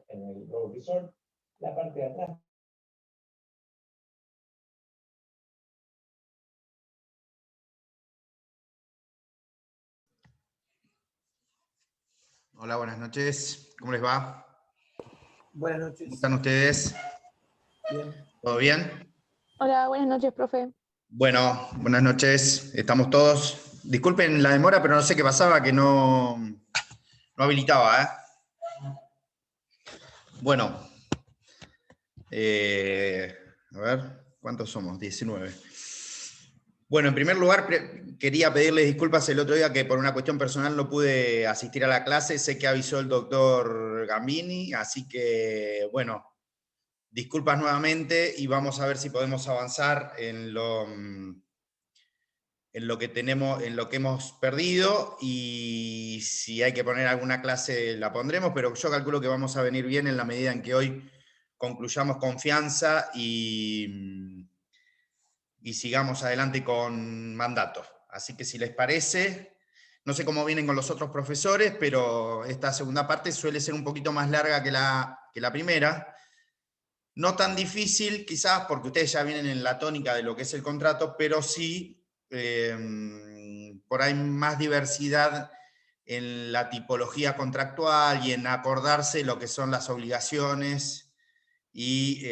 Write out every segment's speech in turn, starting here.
en el Road Resort. La parte de atrás. Hola, buenas noches. ¿Cómo les va? Buenas noches. ¿Cómo están ustedes? Bien. ¿Todo bien? Hola, buenas noches, profe. Bueno, buenas noches. Estamos todos. Disculpen la demora, pero no sé qué pasaba, que no habilitaba, ¿eh? Bueno. A ver, ¿cuántos somos? 19. Bueno, en primer lugar, quería pedirles disculpas el otro día que por una cuestión personal no pude asistir a la clase. Sé que avisó el doctor Gambini, así que, bueno, disculpas nuevamente y vamos a ver si podemos avanzar en lo que tenemos, en lo que hemos perdido, y si hay que poner alguna clase la pondremos, pero yo calculo que vamos a venir bien en la medida en que hoy concluyamos confianza y sigamos adelante con mandatos. Así que si les parece, no sé cómo vienen con los otros profesores, pero esta segunda parte suele ser un poquito más larga que la primera. No tan difícil, quizás, porque ustedes ya vienen en la tónica de lo que es el contrato, pero sí, por ahí más diversidad en la tipología contractual y en acordarse lo que son las obligaciones y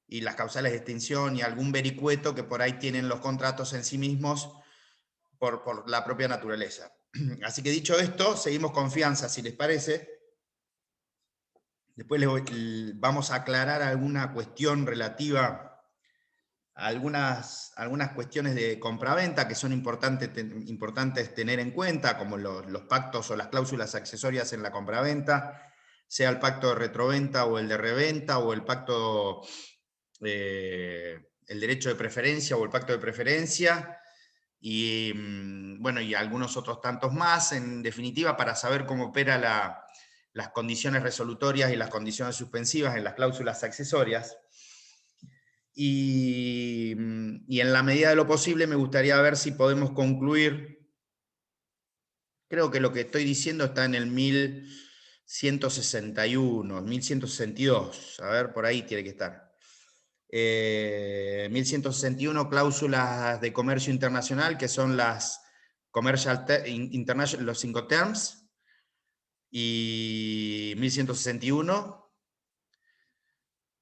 las causales de extinción y algún vericueto que por ahí tienen los contratos en sí mismos por la propia naturaleza. Así que dicho esto, seguimos confianza, si les parece. Después vamos a aclarar alguna cuestión relativa a algunas cuestiones de compraventa que son importantes tener en cuenta, como los pactos o las cláusulas accesorias en la compraventa, sea el pacto de retroventa o el de reventa, o el pacto, el derecho de preferencia o el pacto de preferencia, y bueno, y algunos otros tantos más, en definitiva, para saber cómo opera las condiciones resolutorias y las condiciones suspensivas en las cláusulas accesorias. Y en la medida de lo posible me gustaría ver si podemos concluir. Creo que lo que estoy diciendo está en el 1161, 1162, a ver, por ahí tiene que estar. 1161, cláusulas de comercio internacional, que son las Commercial International, los 5 terms, y 1161.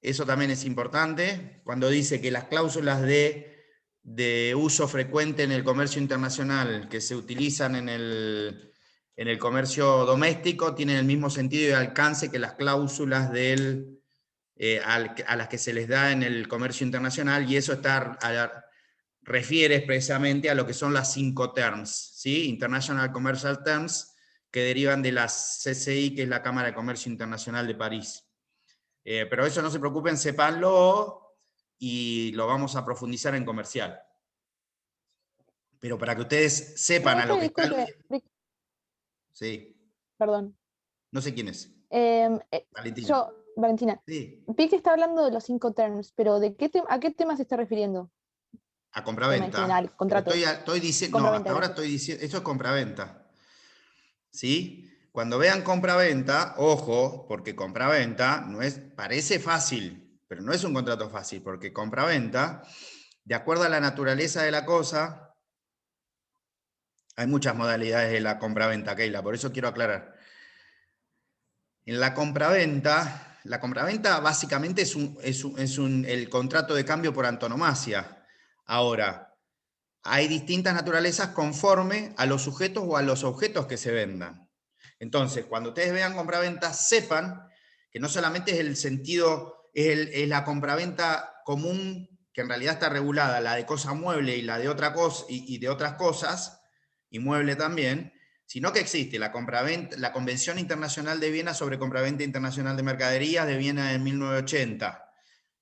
Eso también es importante, cuando dice que las cláusulas de uso frecuente en el comercio internacional que se utilizan en el comercio doméstico tienen el mismo sentido y alcance que las cláusulas a las que se les da en el comercio internacional, y eso refiere expresamente a lo que son las 5 terms, ¿sí? International Commercial Terms, que derivan de la CCI, que es la Cámara de Comercio Internacional de París. Pero eso no se preocupen, sépanlo, y lo vamos a profundizar en comercial. Pero para que ustedes sepan a lo que está... Sí. Perdón. No sé quién es. Valentina. Valentina. Sí. Vi que está hablando de los 5 terms, pero ¿a qué tema se está refiriendo? A compraventa. En general, contratos. Estoy diciendo, no, hasta ahora estoy diciendo, esto es compraventa. ¿Sí? Cuando vean compraventa, ojo, porque compraventa parece fácil, pero no es un contrato fácil, porque compraventa, de acuerdo a la naturaleza de la cosa, hay muchas modalidades de la compraventa, Keila, por eso quiero aclarar. En la compraventa básicamente es el contrato de cambio por antonomasia. Ahora, hay distintas naturalezas conforme a los sujetos o a los objetos que se vendan. Entonces, cuando ustedes vean compraventa, sepan que no solamente es el sentido, es la compraventa común, que en realidad está regulada, la de cosa mueble y la de otra cosa, y de otras cosas, y mueble también, sino que existe la Convención Internacional de Viena sobre Compraventa Internacional de Mercaderías de Viena de 1980,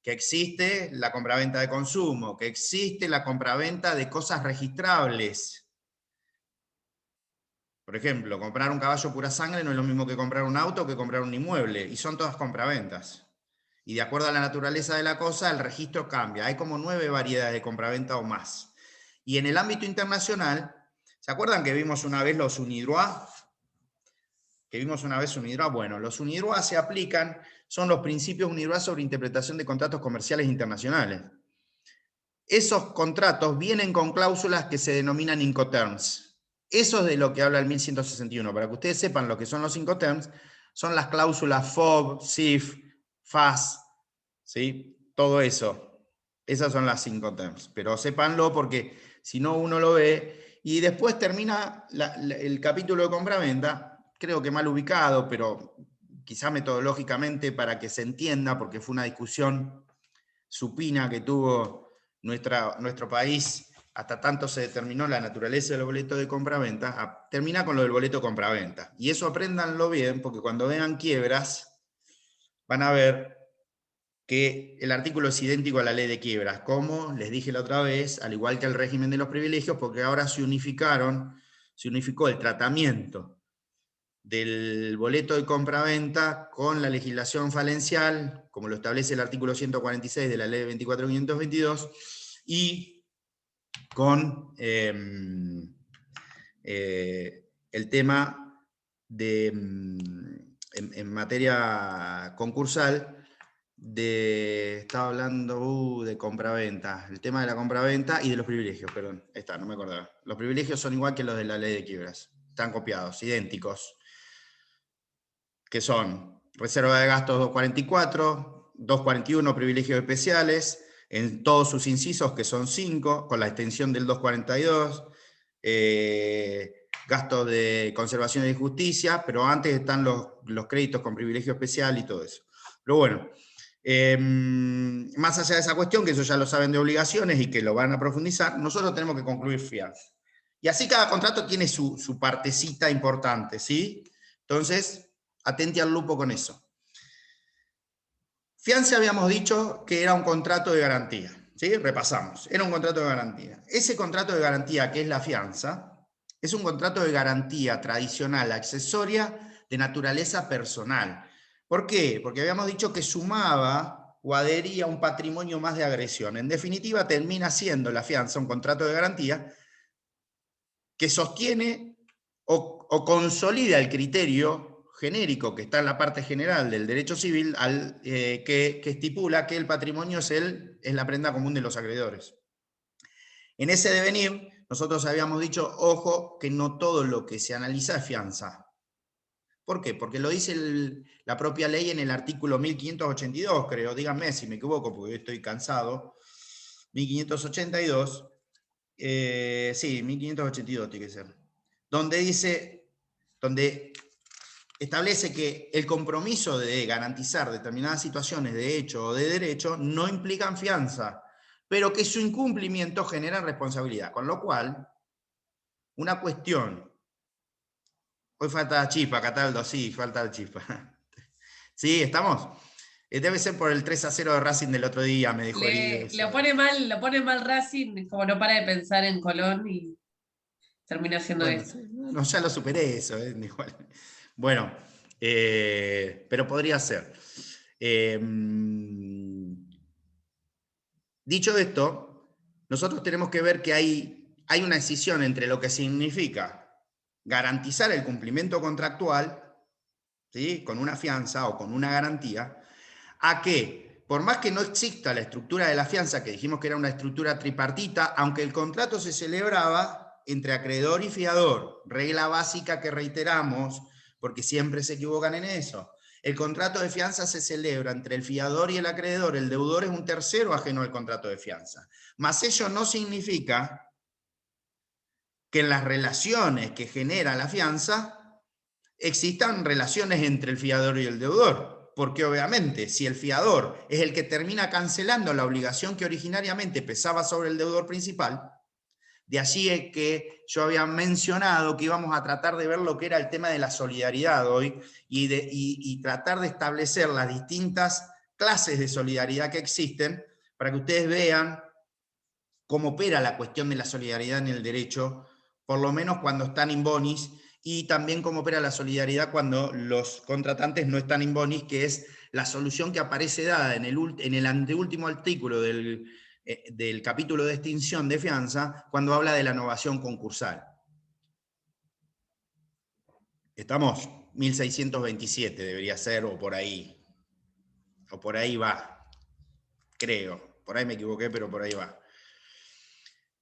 que existe la compraventa de consumo, que existe la compraventa de cosas registrables. Por ejemplo, comprar un caballo pura sangre no es lo mismo que comprar un auto o que comprar un inmueble, y son todas compraventas. Y de acuerdo a la naturaleza de la cosa, el registro cambia. Hay como 9 variedades de compraventa o más. Y en el ámbito internacional, ¿se acuerdan que vimos una vez los UNIDROIT? que vimos una vez UNIDROIT. Bueno, los UNIDROIT se aplican, son los principios UNIDROIT sobre interpretación de contratos comerciales internacionales. Esos contratos vienen con cláusulas que se denominan Incoterms. Eso es de lo que habla el 1161. Para que ustedes sepan lo que son los Incoterms, son las cláusulas FOB, SIF, FAS, ¿sí? Todo eso. Esas son las Incoterms. Pero sépanlo porque si no uno lo ve y después termina el capítulo de compraventa, creo que mal ubicado, pero quizá metodológicamente para que se entienda, porque fue una discusión supina que tuvo nuestro país, hasta tanto se determinó la naturaleza del boleto de compraventa, termina con lo del boleto de compraventa. Y eso apréndanlo bien, porque cuando vean quiebras, van a ver que el artículo es idéntico a la ley de quiebras, como les dije la otra vez, al igual que el régimen de los privilegios, porque ahora se unificó el tratamiento del boleto de compraventa con la legislación falencial, como lo establece el artículo 146 de la ley 24.522, y con el tema de, en materia concursal, estaba hablando de compraventa, el tema de la compraventa y de los privilegios, perdón, está, no me acordaba. Los privilegios son igual que los de la ley de quiebras, están copiados, idénticos, que son reserva de gastos 244, 241 privilegios especiales, en todos sus incisos, que son 5, con la extensión del 242, gastos de conservación y justicia, pero antes están los créditos con privilegio especial y todo eso. Pero bueno, más allá de esa cuestión, que eso ya lo saben de obligaciones y que lo van a profundizar, nosotros tenemos que concluir fianza. Y así cada contrato tiene su partecita importante, ¿sí? Entonces, atente al lupo con eso. Fianza habíamos dicho que era un contrato de garantía, ¿sí? Repasamos, era un contrato de garantía. Ese contrato de garantía que es la fianza, es un contrato de garantía tradicional, accesoria, de naturaleza personal. ¿Por qué? Porque habíamos dicho que sumaba o adhería a un patrimonio más de agresión. En definitiva, termina siendo la fianza un contrato de garantía que sostiene o consolida el criterio genérico que está en la parte general del derecho civil, que estipula que el patrimonio es la prenda común de los acreedores. En ese devenir, nosotros habíamos dicho, ojo, que no todo lo que se analiza es fianza. ¿Por qué? Porque lo dice la propia ley en el artículo 1582, creo, díganme si me equivoco, porque estoy cansado, 1582, sí, 1582 tiene que ser, donde establece que el compromiso de garantizar determinadas situaciones de hecho o de derecho no implican fianza, pero que su incumplimiento genera responsabilidad. Con lo cual, una cuestión, hoy falta chispa, Cataldo, sí, falta chispa. ¿Sí, estamos? Debe ser por el 3-0 de Racing del otro día, me dejó herido. Lo pone mal Racing, como no para de pensar en Colón y termina haciendo Bueno, eso. no, ya lo superé eso, igual. Bueno, pero podría ser. Dicho esto, nosotros tenemos que ver que hay una escisión entre lo que significa garantizar el cumplimiento contractual, ¿sí? Con una fianza o con una garantía, a que, por más que no exista la estructura de la fianza, que dijimos que era una estructura tripartita, aunque el contrato se celebraba entre acreedor y fiador, regla básica que reiteramos, porque siempre se equivocan en eso. El contrato de fianza se celebra entre el fiador y el acreedor, el deudor es un tercero ajeno al contrato de fianza. Mas ello no significa que en las relaciones que genera la fianza existan relaciones entre el fiador y el deudor. Porque obviamente, si el fiador es el que termina cancelando la obligación que originariamente pesaba sobre el deudor principal, de allí es que yo había mencionado que íbamos a tratar de ver lo que era el tema de la solidaridad hoy y tratar de establecer las distintas clases de solidaridad que existen para que ustedes vean cómo opera la cuestión de la solidaridad en el derecho, por lo menos cuando están in bonis, y también cómo opera la solidaridad cuando los contratantes no están in bonis, que es la solución que aparece dada en el anteúltimo artículo del capítulo de extinción de fianza, cuando habla de la novación concursal. Estamos 1627 debería ser, o por ahí. O por ahí va. Creo. Por ahí me equivoqué, pero por ahí va.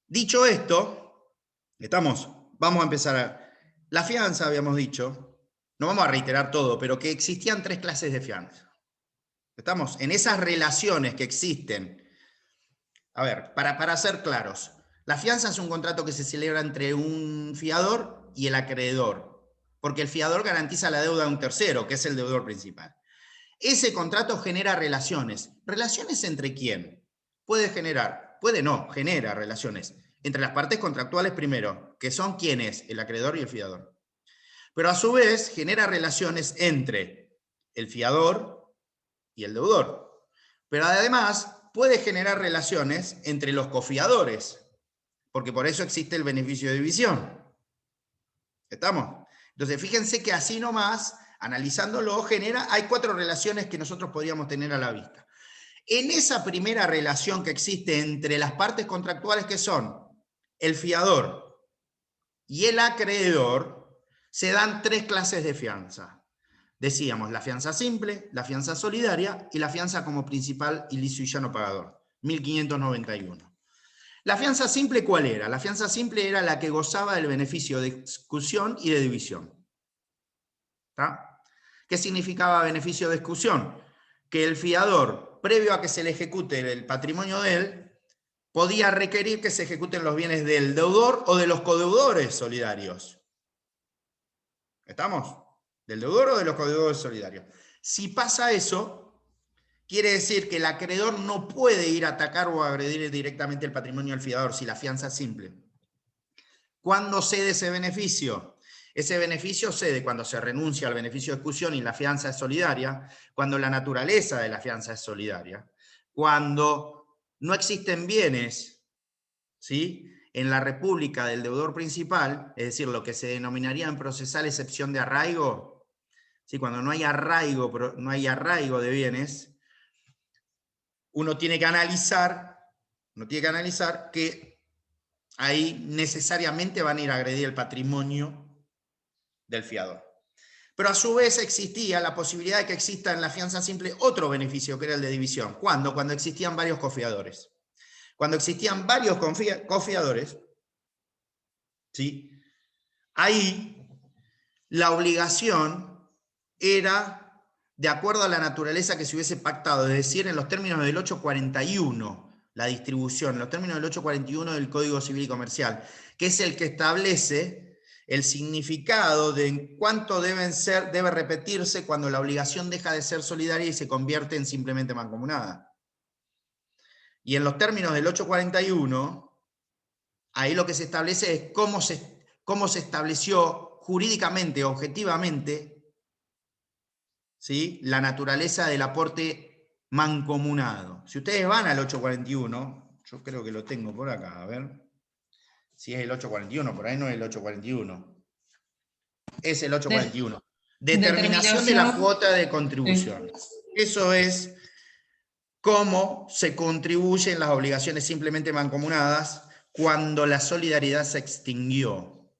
Dicho esto, vamos a empezar. La fianza, habíamos dicho, no vamos a reiterar todo, pero que existían 3 clases de fianza. Estamos en esas relaciones que existen. A ver, para ser claros, la fianza es un contrato que se celebra entre un fiador y el acreedor, porque el fiador garantiza la deuda de un tercero, que es el deudor principal. Ese contrato genera relaciones. ¿Relaciones entre quién? Genera relaciones entre las partes contractuales primero, que son quiénes, el acreedor y el fiador. Pero a su vez genera relaciones entre el fiador y el deudor. Pero además puede generar relaciones entre los cofiadores, porque por eso existe el beneficio de división. ¿Estamos? Entonces, fíjense que así nomás, analizándolo, hay 4 relaciones que nosotros podríamos tener a la vista. En esa primera relación que existe entre las partes contractuales, que son el fiador y el acreedor, se dan 3 clases de fianza. Decíamos, la fianza simple, la fianza solidaria y la fianza como principal ilicio y llano pagador, 1591. ¿La fianza simple cuál era? La fianza simple era la que gozaba del beneficio de exclusión y de división. ¿Está? ¿Qué significaba beneficio de exclusión? Que el fiador, previo a que se le ejecute el patrimonio de él, podía requerir que se ejecuten los bienes del deudor o de los codeudores solidarios. ¿Estamos? ¿Del deudor o de los codeudores solidarios? Si pasa eso, quiere decir que el acreedor no puede ir a atacar o agredir directamente el patrimonio del fiador si la fianza es simple. ¿Cuándo cede ese beneficio? Ese beneficio cede cuando se renuncia al beneficio de exclusión y la fianza es solidaria, cuando la naturaleza de la fianza es solidaria, cuando no existen bienes, ¿sí?, en la república del deudor principal, es decir, lo que se denominaría en procesal excepción de arraigo, ¿sí?, cuando no hay arraigo de bienes, uno tiene que analizar que ahí necesariamente van a ir a agredir el patrimonio del fiador. Pero a su vez existía la posibilidad de que exista en la fianza simple otro beneficio, que era el de división. ¿Cuándo? Cuando existían varios cofiadores. Cuando existían varios cofiadores, ¿sí?, ahí la obligación era de acuerdo a la naturaleza que se hubiese pactado, es decir, en los términos del 841, la distribución, en los términos del 841 del Código Civil y Comercial, que es el que establece el significado de cuánto debe repetirse cuando la obligación deja de ser solidaria y se convierte en simplemente mancomunada. Y en los términos del 841, ahí lo que se establece es cómo se estableció jurídicamente, objetivamente, ¿sí?, la naturaleza del aporte mancomunado. Si ustedes van al 841, yo creo que lo tengo por acá, a ver si es el 841, por ahí no es el 841. Es el 841. Determinación de la cuota de contribución. Eso es cómo se contribuyen las obligaciones simplemente mancomunadas cuando la solidaridad se extinguió.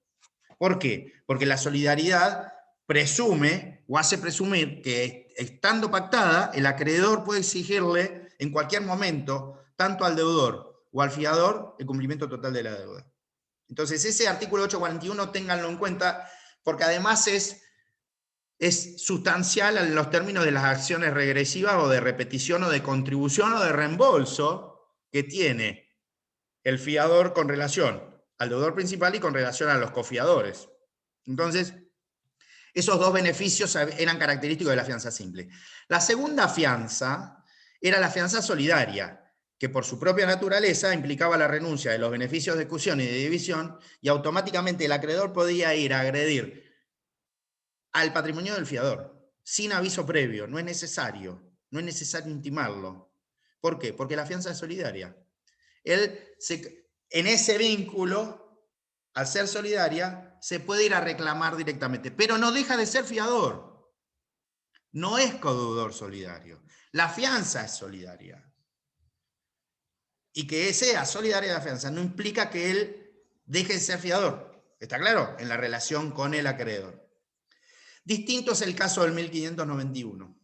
¿Por qué? Porque la solidaridad presume o hace presumir que, estando pactada, el acreedor puede exigirle en cualquier momento, tanto al deudor o al fiador, el cumplimiento total de la deuda. Entonces, ese artículo 841, ténganlo en cuenta, porque además es sustancial en los términos de las acciones regresivas o de repetición o de contribución o de reembolso que tiene el fiador con relación al deudor principal y con relación a los cofiadores. Entonces, esos 2 beneficios eran característicos de la fianza simple. La segunda fianza era la fianza solidaria, que por su propia naturaleza implicaba la renuncia de los beneficios de exclusión y de división, y automáticamente el acreedor podía ir a agredir al patrimonio del fiador, sin aviso previo. No es necesario intimarlo. ¿Por qué? Porque la fianza es solidaria. En ese vínculo, al ser solidaria, se puede ir a reclamar directamente, pero no deja de ser fiador. No es codeudor solidario. La fianza es solidaria. Y que sea solidaria la fianza no implica que él deje de ser fiador. ¿Está claro? En la relación con el acreedor. Distinto es el caso del 1591.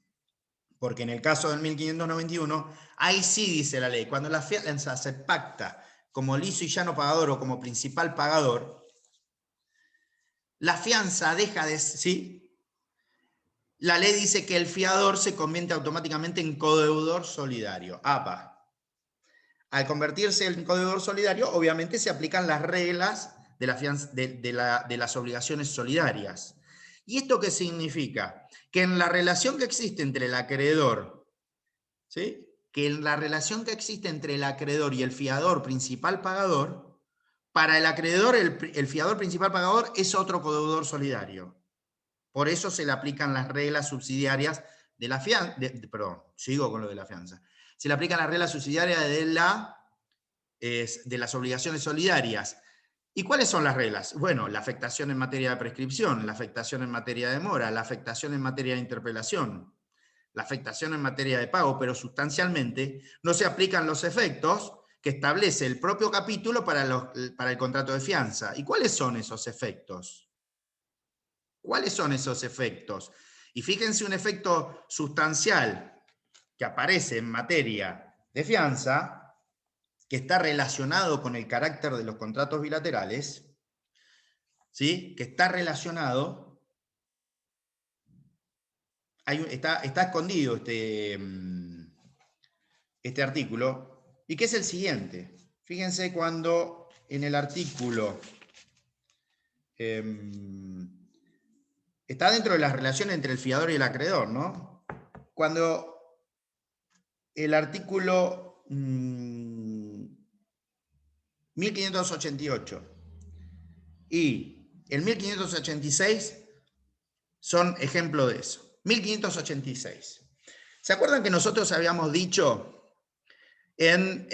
Porque en el caso del 1591, ahí sí dice la ley, cuando la fianza se pacta como liso y llano pagador o como principal pagador, la fianza deja de... ¿sí? La ley dice que el fiador se convierte automáticamente en codeudor solidario. APA. Al convertirse en codeudor solidario, obviamente se aplican las reglas de las obligaciones solidarias. ¿Y esto qué significa? Que en la relación que existe entre el acreedor, ¿sí? Que en la relación que existe entre el acreedor y el fiador principal pagador, para el acreedor el fiador principal pagador es otro codeudor solidario. Por eso se le aplican las reglas subsidiarias de la fianza, perdón, sigo con lo de la fianza. Se le aplican las reglas subsidiarias de las obligaciones solidarias. ¿Y cuáles son las reglas? Bueno, la afectación en materia de prescripción, la afectación en materia de mora, la afectación en materia de interpelación, la afectación en materia de pago, pero sustancialmente no se aplican los efectos que establece el propio capítulo para el contrato de fianza. ¿Y cuáles son esos efectos? ¿Cuáles son esos efectos? Y fíjense un efecto sustancial que aparece en materia de fianza, que está relacionado con el carácter de los contratos bilaterales, ¿sí? Que está relacionado, está escondido este artículo, y que es el siguiente. Fíjense cuando en el artículo está dentro de las relaciones entre el fiador y el acreedor, ¿no? Cuando el artículo 1588 y el 1586 son ejemplo de eso. 1586. ¿Se acuerdan que nosotros habíamos dicho en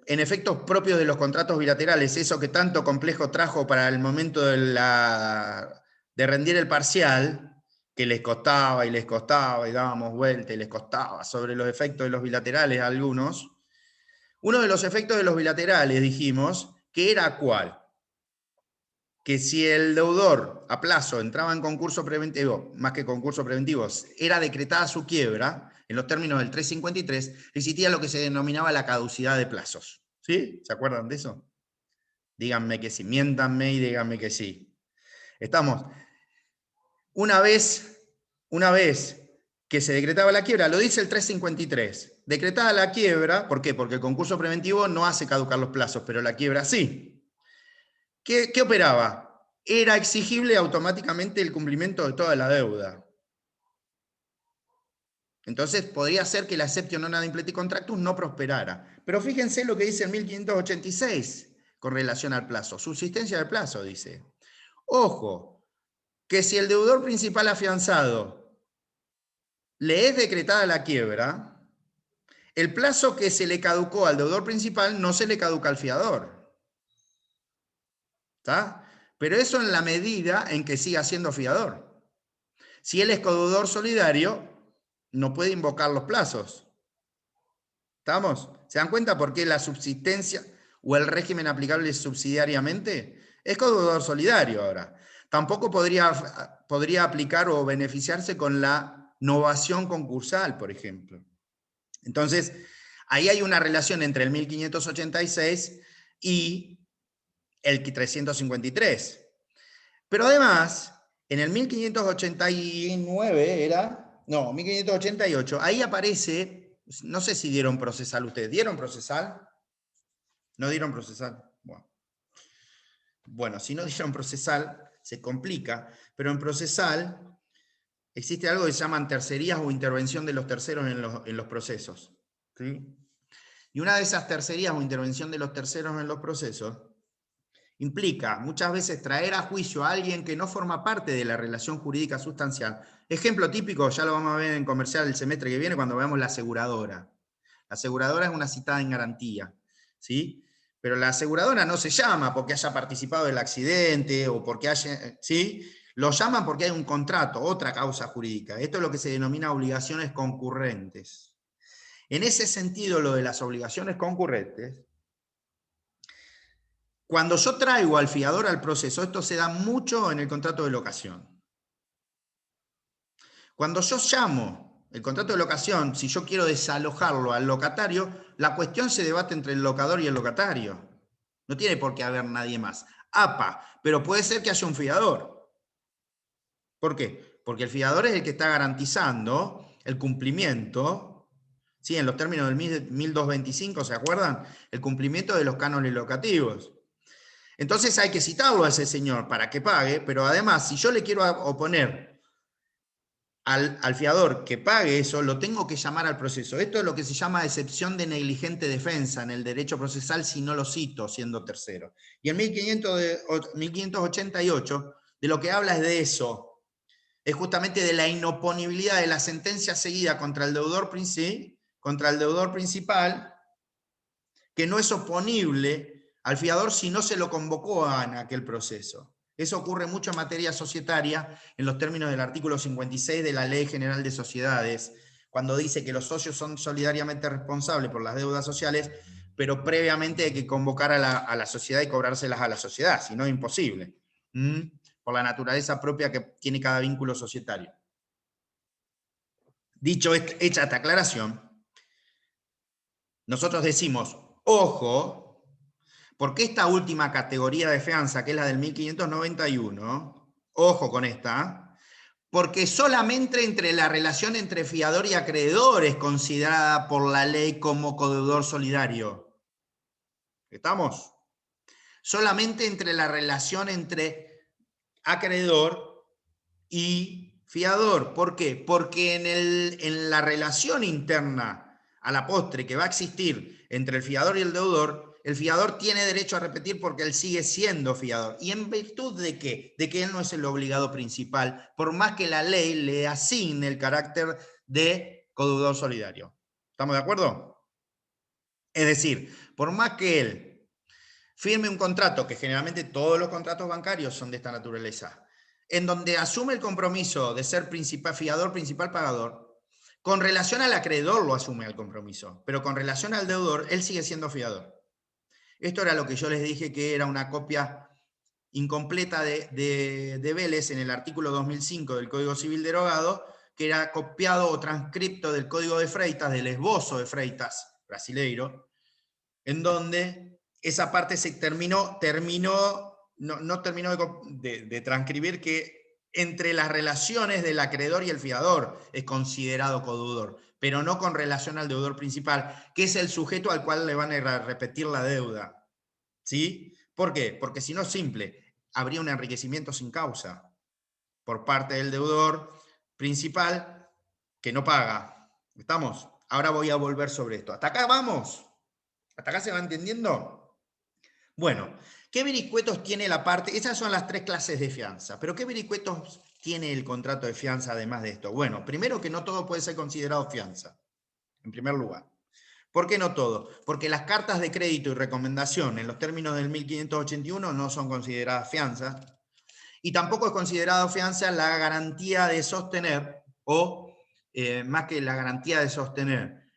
efectos propios de los contratos bilaterales, eso que tanto complejo trajo para el momento de rendir el parcial, que les costaba y dábamos vuelta y les costaba sobre los efectos de los bilaterales a algunos? Uno de los efectos de los bilaterales, dijimos, que era ¿cuál? Que si el deudor a plazo entraba en concurso preventivo, más que concurso preventivo, era decretada su quiebra, en los términos del 353, existía lo que se denominaba la caducidad de plazos. ¿Sí? ¿Se acuerdan de eso? Díganme que sí, miéntanme y díganme que sí. Estamos. Una vez que se decretaba la quiebra, lo dice el 353, decretada la quiebra, ¿por qué? Porque el concurso preventivo no hace caducar los plazos, pero la quiebra sí. ¿Qué operaba? Era exigible automáticamente el cumplimiento de toda la deuda. Entonces podría ser que la exceptio non impleti contractus no prosperara. Pero fíjense lo que dice el 1586 con relación al plazo. Subsistencia del plazo, dice. Ojo, que si el deudor principal afianzado le es decretada la quiebra, el plazo que se le caducó al deudor principal no se le caduca al fiador. ¿Está? Pero eso en la medida en que siga siendo fiador. Si él es codeudor solidario, no puede invocar los plazos. ¿Estamos? ¿Se dan cuenta por qué la subsistencia o el régimen aplicable subsidiariamente? Es codeudor solidario ahora. Tampoco podría aplicar o beneficiarse con la novación concursal, por ejemplo. Entonces, ahí hay una relación entre el 1586 y el 353. Pero además, en el 1589 no, 1588, ahí aparece, no sé si dieron procesal ustedes. ¿Dieron procesal? ¿No dieron procesal? Bueno, si no dieron procesal, se complica, pero en procesal existe algo que se llaman tercerías o intervención de los terceros en los procesos. ¿Sí? Y una de esas tercerías o intervención de los terceros en los procesos implica muchas veces traer a juicio a alguien que no forma parte de la relación jurídica sustancial. Ejemplo típico, ya lo vamos a ver en comercial el semestre que viene cuando veamos la aseguradora. La aseguradora es una citada en garantía, ¿sí? Pero la aseguradora no se llama porque haya participado del accidente o porque haya... ¿sí? Lo llaman porque hay un contrato, otra causa jurídica. Esto es lo que se denomina obligaciones concurrentes. En ese sentido, lo de las obligaciones concurrentes, cuando yo traigo al fiador al proceso, esto se da mucho en el contrato de locación. Cuando yo llamo el contrato de locación, si yo quiero desalojarlo al locatario, la cuestión se debate entre el locador y el locatario. No tiene por qué haber nadie más. APA, pero puede ser que haya un fiador. ¿Por qué? Porque el fiador es el que está garantizando el cumplimiento, ¿sí? En los términos del 1225, ¿se acuerdan? El cumplimiento de los cánones locativos. Entonces hay que citarlo a ese señor para que pague, pero además, si yo le quiero oponer al fiador que pague eso, lo tengo que llamar al proceso. Esto es lo que se llama excepción de negligente defensa en el derecho procesal si no lo cito siendo tercero. Y en 1588 de lo que habla es de eso. Es justamente de la inoponibilidad de la sentencia seguida contra el deudor principal, que no es oponible al fiador si no se lo convocó en aquel proceso. Eso ocurre mucho en materia societaria en los términos del artículo 56 de la Ley General de Sociedades, cuando dice que los socios son solidariamente responsables por las deudas sociales, pero previamente hay que convocar a la sociedad y cobrárselas a la sociedad, si no es imposible. Por la naturaleza propia que tiene cada vínculo societario. Hecha esta aclaración, nosotros decimos, ojo, porque esta última categoría de fianza, que es la del 1591, ojo con esta, porque solamente entre la relación entre fiador y acreedor es considerada por la ley como codeudor solidario. ¿Estamos? Solamente entre la relación entre acreedor y fiador. ¿Por qué? Porque en la relación interna a la postre que va a existir entre el fiador y el fiador tiene derecho a repetir porque él sigue siendo fiador. ¿Y en virtud de qué? De que él no es el obligado principal, por más que la ley le asigne el carácter de codeudor solidario. ¿Estamos de acuerdo? Es decir, por más que él firme un contrato, que generalmente todos los contratos bancarios son de esta naturaleza, en donde asume el compromiso de ser fiador, principal, pagador, con relación al acreedor lo asume el compromiso, pero con relación al deudor, él sigue siendo fiador. Esto era lo que yo les dije que era una copia incompleta de Vélez en el artículo 2005 del Código Civil derogado, que era copiado o transcripto del Código de Freitas, del esbozo de Freitas, brasileiro, en donde esa parte se no terminó de transcribir que entre las relaciones del acreedor y el fiador es considerado codeudor, pero no con relación al deudor principal, que es el sujeto al cual le van a repetir la deuda. ¿Sí? ¿Por qué? Porque si no es simple, habría un enriquecimiento sin causa por parte del deudor principal que no paga. ¿Estamos? Ahora voy a volver sobre esto. ¿Hasta acá vamos? ¿Hasta acá se va entendiendo? Bueno, ¿qué vericuetos tiene la parte? Esas son las 3 clases de fianza, pero ¿qué vericuetos tiene el contrato de fianza además de esto? Bueno, primero que no todo puede ser considerado fianza, en primer lugar. ¿Por qué no todo? Porque las cartas de crédito y recomendación en los términos del 1581 no son consideradas fianza, y tampoco es considerado fianza la garantía de sostener, o más que la garantía de sostener,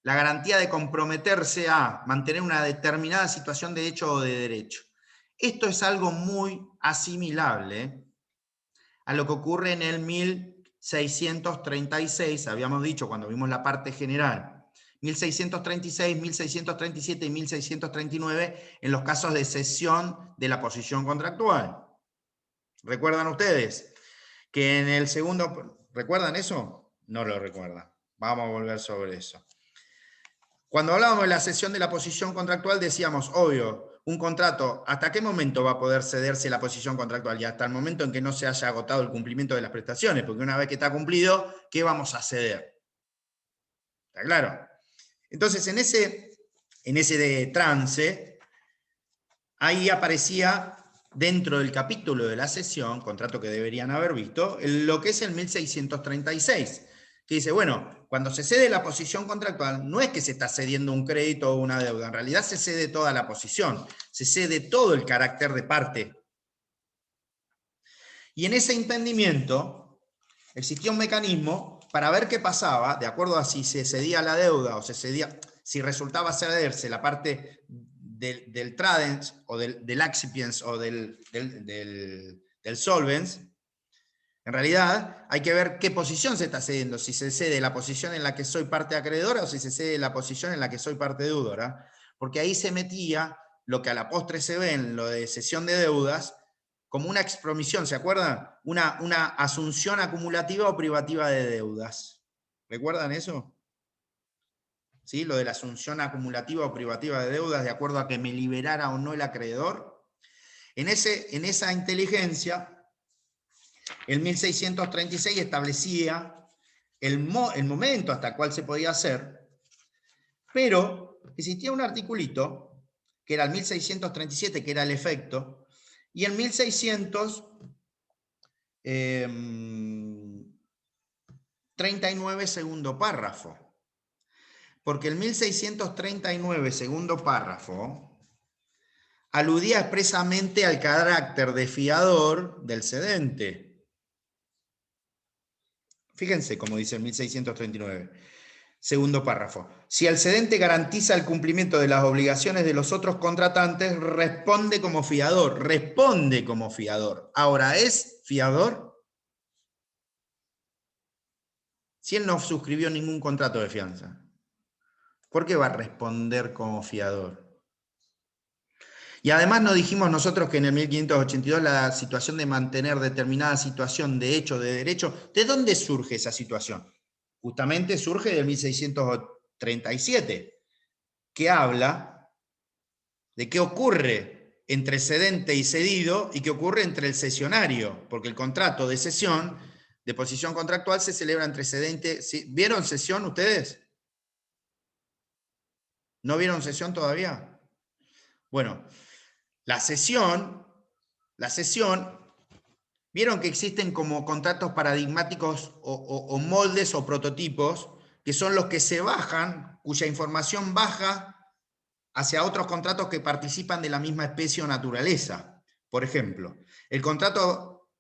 la garantía de comprometerse a mantener una determinada situación de hecho o de derecho. Esto es algo muy asimilable a lo que ocurre en el 1636, habíamos dicho cuando vimos la parte general, 1636, 1637 y 1639 en los casos de cesión de la posición contractual. ¿Recuerdan ustedes? Que en el segundo... ¿Recuerdan eso? No lo recuerdan. Vamos a volver sobre eso. Cuando hablábamos de la cesión de la posición contractual decíamos, obvio, un contrato, ¿hasta qué momento va a poder cederse la posición contractual? Y hasta el momento en que no se haya agotado el cumplimiento de las prestaciones, porque una vez que está cumplido, ¿qué vamos a ceder? ¿Está claro? Entonces, en ese trance, ahí aparecía dentro del capítulo de la cesión, contrato que deberían haber visto, lo que es el 1636, que dice, bueno, cuando se cede la posición contractual, no es que se está cediendo un crédito o una deuda, en realidad se cede toda la posición, se cede todo el carácter de parte. Y en ese entendimiento existía un mecanismo para ver qué pasaba, de acuerdo a si se cedía la deuda o si resultaba cederse la parte del tradens o del accipiens o del solvens. En realidad hay que ver qué posición se está cediendo, si se cede la posición en la que soy parte acreedora o si se cede la posición en la que soy parte deudora, porque ahí se metía lo que a la postre se ve en lo de cesión de deudas como una expromisión, ¿se acuerdan? Una asunción acumulativa o privativa de deudas. ¿Recuerdan eso? ¿Sí? Lo de la asunción acumulativa o privativa de deudas de acuerdo a que me liberara o no el acreedor. En esa inteligencia, el 1636 establecía el momento hasta el cual se podía hacer, pero existía un articulito, que era el 1637, que era el efecto, y el 1639, segundo párrafo. Porque el 1639, segundo párrafo, aludía expresamente al carácter de fiador del cedente. Fíjense cómo dice el 1639, segundo párrafo. Si el cedente garantiza el cumplimiento de las obligaciones de los otros contratantes, responde como fiador. Responde como fiador. Ahora, ¿es fiador? Si él no suscribió ningún contrato de fianza, ¿por qué va a responder como fiador? Y además nos dijimos nosotros que en el 1582 la situación de mantener determinada situación de hecho, de derecho, ¿de dónde surge esa situación? Justamente surge del 1637, que habla de qué ocurre entre cedente y cedido y qué ocurre entre el cesionario, porque el contrato de cesión, de posición contractual, se celebra entre cedente. ¿Vieron cesión ustedes? ¿No vieron cesión todavía? Bueno, la cesión, vieron que existen como contratos paradigmáticos o moldes o prototipos, que son los que se bajan, cuya información baja hacia otros contratos que participan de la misma especie o naturaleza. Por ejemplo, el contrato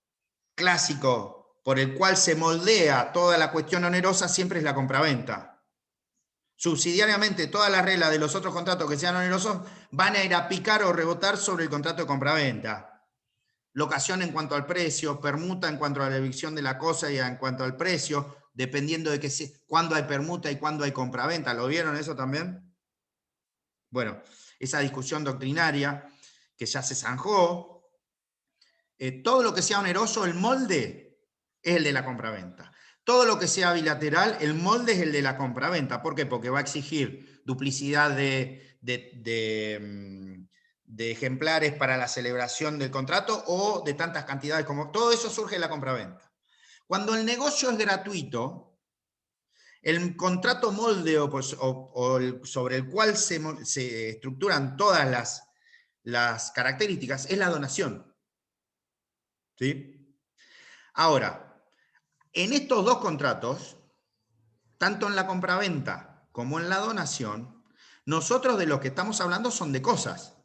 clásico por el cual se moldea toda la cuestión onerosa siempre es la compraventa. Subsidiariamente, todas las reglas de los otros contratos que sean onerosos van a ir a picar o rebotar sobre el contrato de compraventa. Locación en cuanto al precio, permuta en cuanto a la evicción de la cosa y en cuanto al precio, dependiendo de cuándo hay permuta y cuándo hay compraventa. ¿Lo vieron eso también? Bueno, esa discusión doctrinaria que ya se zanjó, todo lo que sea oneroso, el molde es el de la compraventa. Todo lo que sea bilateral, el molde es el de la compraventa. ¿Por qué? Porque va a exigir duplicidad de ejemplares para la celebración del contrato o de tantas cantidades como... Todo eso surge de la compraventa. Cuando el negocio es gratuito, el contrato molde sobre el cual se estructuran todas las características es la donación. ¿Sí? Ahora, en estos dos contratos, tanto en la compraventa como en la donación, nosotros de lo que estamos hablando son de cosas.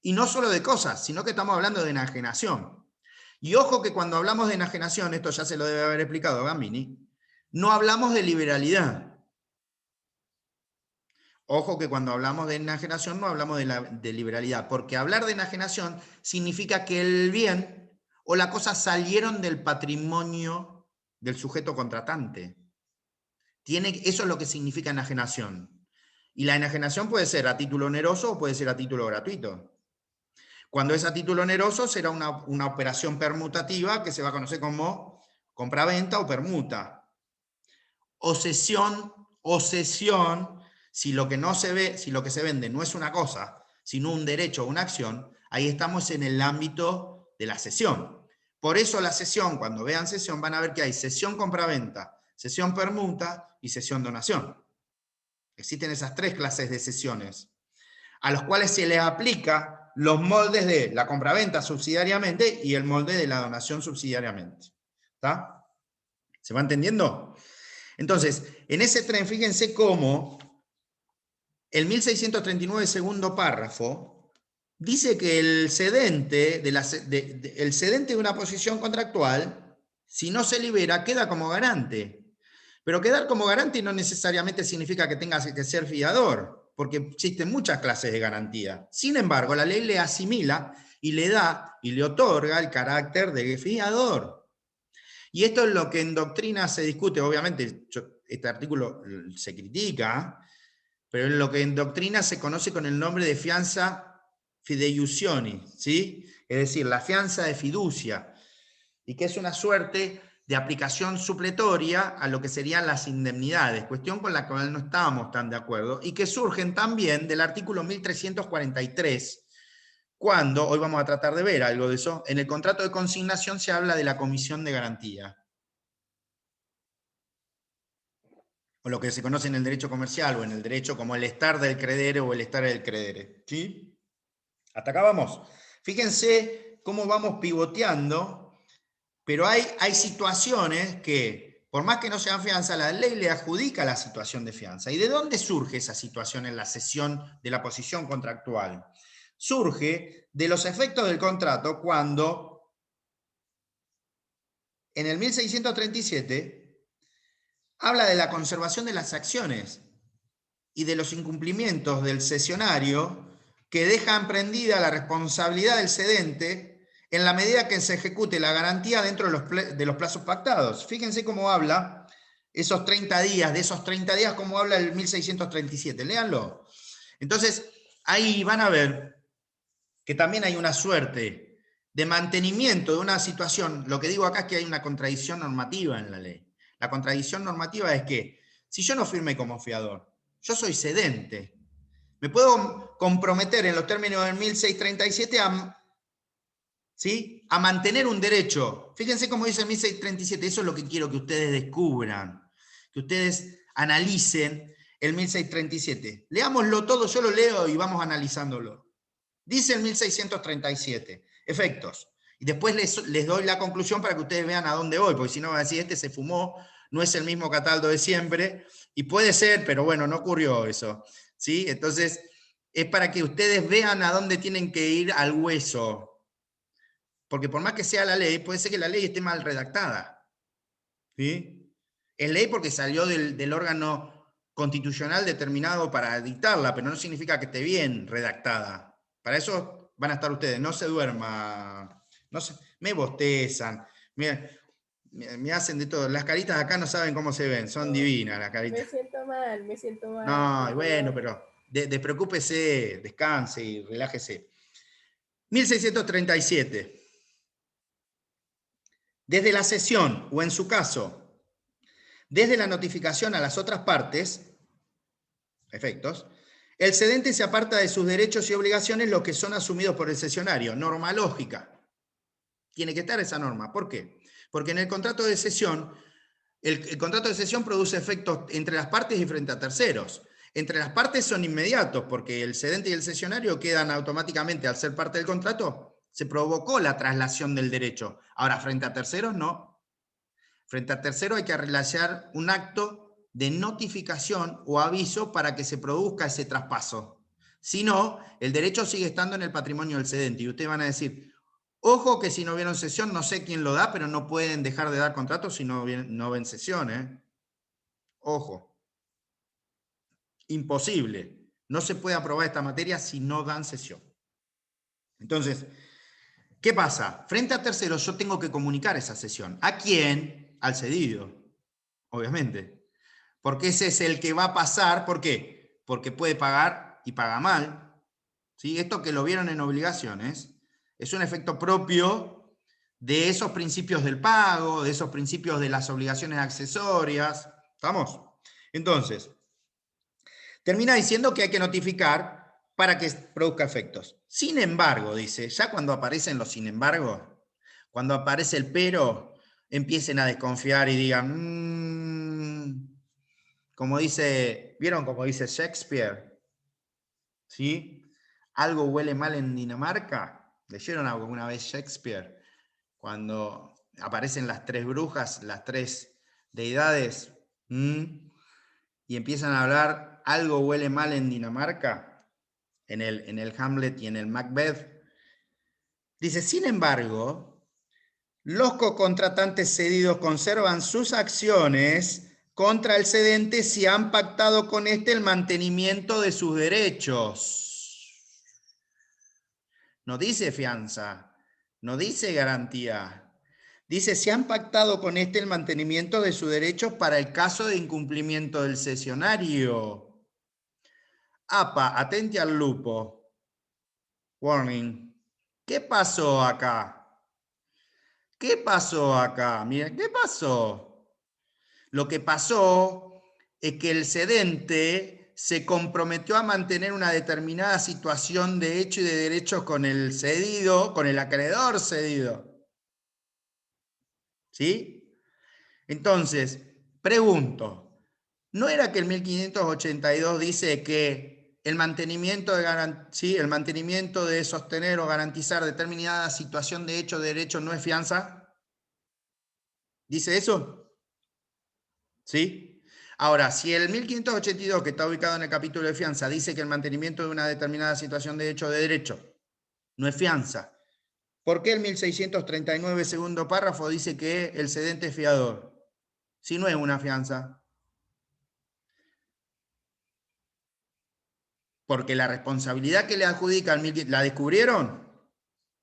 Y no solo de cosas, sino que estamos hablando de enajenación. Y ojo que cuando hablamos de enajenación, esto ya se lo debe haber explicado Gambini, no hablamos de liberalidad. Ojo que cuando hablamos de enajenación no hablamos de liberalidad, porque hablar de enajenación significa que el bien o la cosa salieron del patrimonio del sujeto contratante. Eso es lo que significa enajenación. Y la enajenación puede ser a título oneroso o puede ser a título gratuito. Cuando es a título oneroso será una operación permutativa que se va a conocer como compraventa o permuta. O cesión, si lo que se vende no es una cosa, sino un derecho o una acción, ahí estamos en el ámbito de la cesión. Por eso la cesión, cuando vean cesión, van a ver que hay cesión compraventa, cesión permuta y cesión donación. Existen esas tres clases de cesiones, a los cuales se les aplica los moldes de la compraventa subsidiariamente y el molde de la donación subsidiariamente. ¿Está? ¿Se va entendiendo? Entonces, en ese tren, fíjense cómo el 1639, segundo párrafo, dice que el cedente de una posición contractual, si no se libera, queda como garante. Pero quedar como garante no necesariamente significa que tenga que ser fiador, porque existen muchas clases de garantía. Sin embargo, la ley le asimila y le da y le otorga el carácter de fiador. Y esto es lo que en doctrina se discute, obviamente este artículo se critica, pero es lo que en doctrina se conoce con el nombre de fianza fideiussioni, ¿sí? Es decir, la fianza de fiducia, y que es una suerte de aplicación supletoria a lo que serían las indemnidades, cuestión con la cual no estábamos tan de acuerdo, y que surgen también del artículo 1343, cuando, hoy vamos a tratar de ver algo de eso, en el contrato de consignación se habla de la comisión de garantía, o lo que se conoce en el derecho comercial, o en el derecho como el estar del credere o el estar del credere, ¿sí? Hasta acá vamos. Fíjense cómo vamos pivoteando, pero hay situaciones que, por más que no sean fianza, la ley le adjudica la situación de fianza. ¿Y de dónde surge esa situación en la cesión de la posición contractual? Surge de los efectos del contrato cuando, en el 1637, habla de la conservación de las acciones y de los incumplimientos del cesionario que deja emprendida la responsabilidad del cedente en la medida que se ejecute la garantía dentro de los plazos pactados. Fíjense cómo habla esos 30 días, de esos 30 días, cómo habla el 1637. Léanlo. Entonces, ahí van a ver que también hay una suerte de mantenimiento de una situación. Lo que digo acá es que hay una contradicción normativa en la ley. La contradicción normativa es que si yo no firmé como fiador, yo soy cedente, me puedo comprometer en los términos del 1637 ¿sí? A mantener un derecho. Fíjense cómo dice el 1637, eso es lo que quiero que ustedes descubran, que ustedes analicen el 1637. Leámoslo todo, yo lo leo y vamos analizándolo. Dice el 1637, efectos. Y después les doy la conclusión para que ustedes vean a dónde voy, porque si no van a decir, este se fumó, no es el mismo Cataldo de siempre, y puede ser, pero bueno, no ocurrió eso, ¿sí? Entonces, es para que ustedes vean a dónde tienen que ir al hueso, porque por más que sea la ley, puede ser que la ley esté mal redactada, ¿sí? Es ley porque salió del órgano constitucional determinado para dictarla, pero no significa que esté bien redactada. Para eso van a estar ustedes, no se duerma, no se, me bostezan, me hacen de todo. Las caritas acá no saben cómo se ven, son divinas las caritas. Me siento mal, me siento mal. No, y bueno, pero despreocúpese, descanse y relájese. 1637. Desde la cesión, o en su caso, desde la notificación a las otras partes, efectos, el cedente se aparta de sus derechos y obligaciones los que son asumidos por el cesionario. Norma lógica. Tiene que estar esa norma. ¿Por qué? Porque en el contrato de cesión, el contrato de cesión produce efectos entre las partes y frente a terceros. Entre las partes son inmediatos, porque el cedente y el cesionario quedan automáticamente, al ser parte del contrato, se provocó la traslación del derecho. Ahora, frente a terceros, no. Frente a terceros hay que realizar un acto de notificación o aviso para que se produzca ese traspaso. Si no, el derecho sigue estando en el patrimonio del cedente. Y ustedes van a decir, ojo que si no vieron cesión, no sé quién lo da, pero no pueden dejar de dar contratos si no ven cesión, ¿eh? Ojo. Imposible. No se puede aprobar esta materia si no dan cesión. Entonces, ¿qué pasa? Frente a terceros yo tengo que comunicar esa cesión. ¿A quién? Al cedido, obviamente. Porque ese es el que va a pasar. ¿Por qué? Porque puede pagar y paga mal. ¿Sí? Esto que lo vieron en obligaciones es un efecto propio de esos principios del pago, de esos principios de las obligaciones accesorias. ¿Estamos? Entonces, termina diciendo que hay que notificar para que produzca efectos. Sin embargo, dice, ya cuando aparecen los sin embargo, cuando aparece el pero, empiecen a desconfiar y digan, como dice, ¿vieron cómo dice Shakespeare? ¿Sí? ¿Algo huele mal en Dinamarca? ¿Leyeron alguna vez Shakespeare? Cuando aparecen las tres brujas, las tres deidades, y empiezan a hablar, algo huele mal en Dinamarca, en el Hamlet y en el Macbeth. Dice, sin embargo, los cocontratantes cedidos conservan sus acciones contra el cedente si han pactado con éste el mantenimiento de sus derechos. No dice fianza, no dice garantía. Dice, se han pactado con este el mantenimiento de sus derechos para el caso de incumplimiento del cesionario. APA, atenti al lupo. Warning. ¿Qué pasó acá? ¿Qué pasó acá? Miren, ¿qué pasó? Lo que pasó es que el cedente se comprometió a mantener una determinada situación de hecho y de derechos con el cedido, con el acreedor cedido. ¿Sí? Entonces, pregunto, ¿no era que el 1582 dice que el mantenimiento el mantenimiento de sostener o garantizar determinada situación de hecho o de derecho no es fianza? ¿Dice eso? ¿Sí? Ahora, si el 1582, que está ubicado en el capítulo de fianza, dice que el mantenimiento de una determinada situación de hecho o de derecho no es fianza, ¿por qué el 1639, segundo párrafo, dice que el cedente es fiador? Si no es una fianza. Porque la responsabilidad que le adjudica al ¿la descubrieron?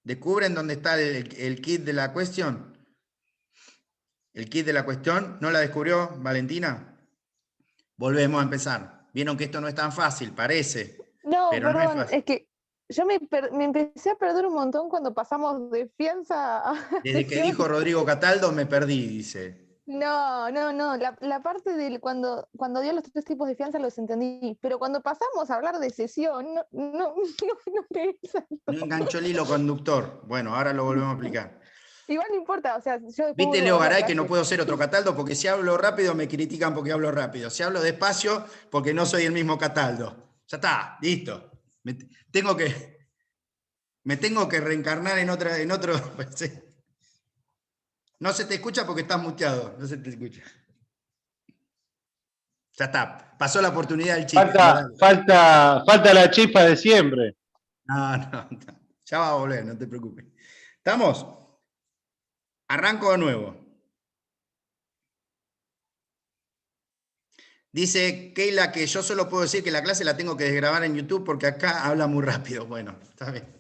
¿Descubren dónde está el kit de la cuestión? ¿El kit de la cuestión no la descubrió Valentina? Volvemos a empezar. Vieron que esto no es tan fácil, parece. No, pero no es perdón, fácil. es que yo me empecé a perder un montón cuando pasamos de fianza a Desde que cesión. dijo Rodrigo Cataldo me perdí, dice. No, la parte de cuando dio los 3 tipos de fianza los entendí, pero cuando pasamos a hablar de cesión, no me saltó. No enganchó el hilo conductor. Bueno, ahora lo volvemos a explicar. Igual no importa, o sea, yo después Viste, vuelvo Leo a ver la Garay, que no clase. puedo ser otro Cataldo, porque si hablo rápido me critican porque hablo rápido. Si hablo despacio, porque no soy el mismo Cataldo. Ya está, listo. Me tengo que reencarnar en otro. No se te escucha porque estás muteado. No se te escucha. Ya está. Pasó la oportunidad del chico. Falta la chispa de siempre. No. Ya va a volver, no te preocupes. ¿Estamos? Arranco de nuevo. Dice Keila que yo solo puedo decir que la clase la tengo que desgrabar en YouTube porque acá habla muy rápido. Bueno, está bien.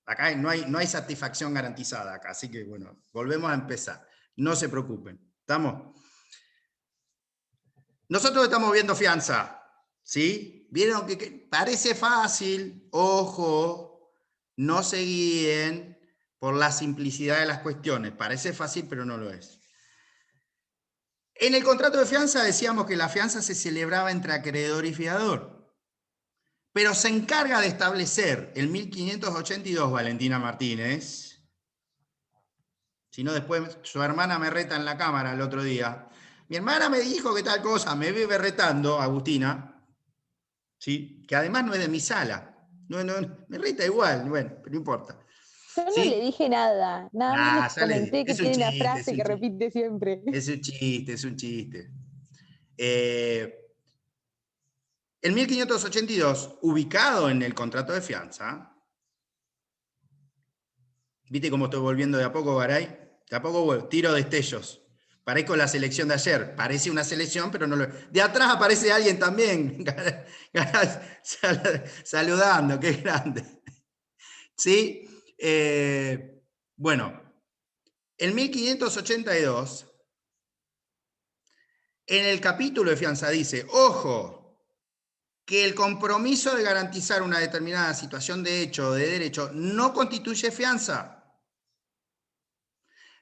Acá no hay satisfacción garantizada acá, así que bueno, volvemos a empezar. No se preocupen. ¿Estamos? Nosotros estamos viendo fianza, ¿sí? Vieron que parece fácil, ojo, no se guíen por la simplicidad de las cuestiones. Parece fácil, pero no lo es. En el contrato de fianza decíamos que la fianza se celebraba entre acreedor y fiador, pero se encarga de establecer el 1582 Valentina Martínez, si no después su hermana me reta en la cámara el otro día. Mi hermana me dijo que tal cosa, me vive retando, Agustina, ¿sí? Que además no es de mi sala, no, me reta igual, bueno, pero no importa. Yo no ¿Sí? le dije nada más les comenté que es un tiene una chiste, frase que repite siempre. Es un chiste. El 1582, ubicado en el contrato de fianza, ¿viste cómo estoy volviendo de a poco, Garay? De a poco tiro destellos. Parezco la selección de ayer. Parece una selección, pero no lo es. De atrás aparece alguien también. Saludando, qué grande. ¿Sí? Bueno, el 1582, en el capítulo de fianza dice, ojo, que el compromiso de garantizar una determinada situación de hecho o de derecho no constituye fianza,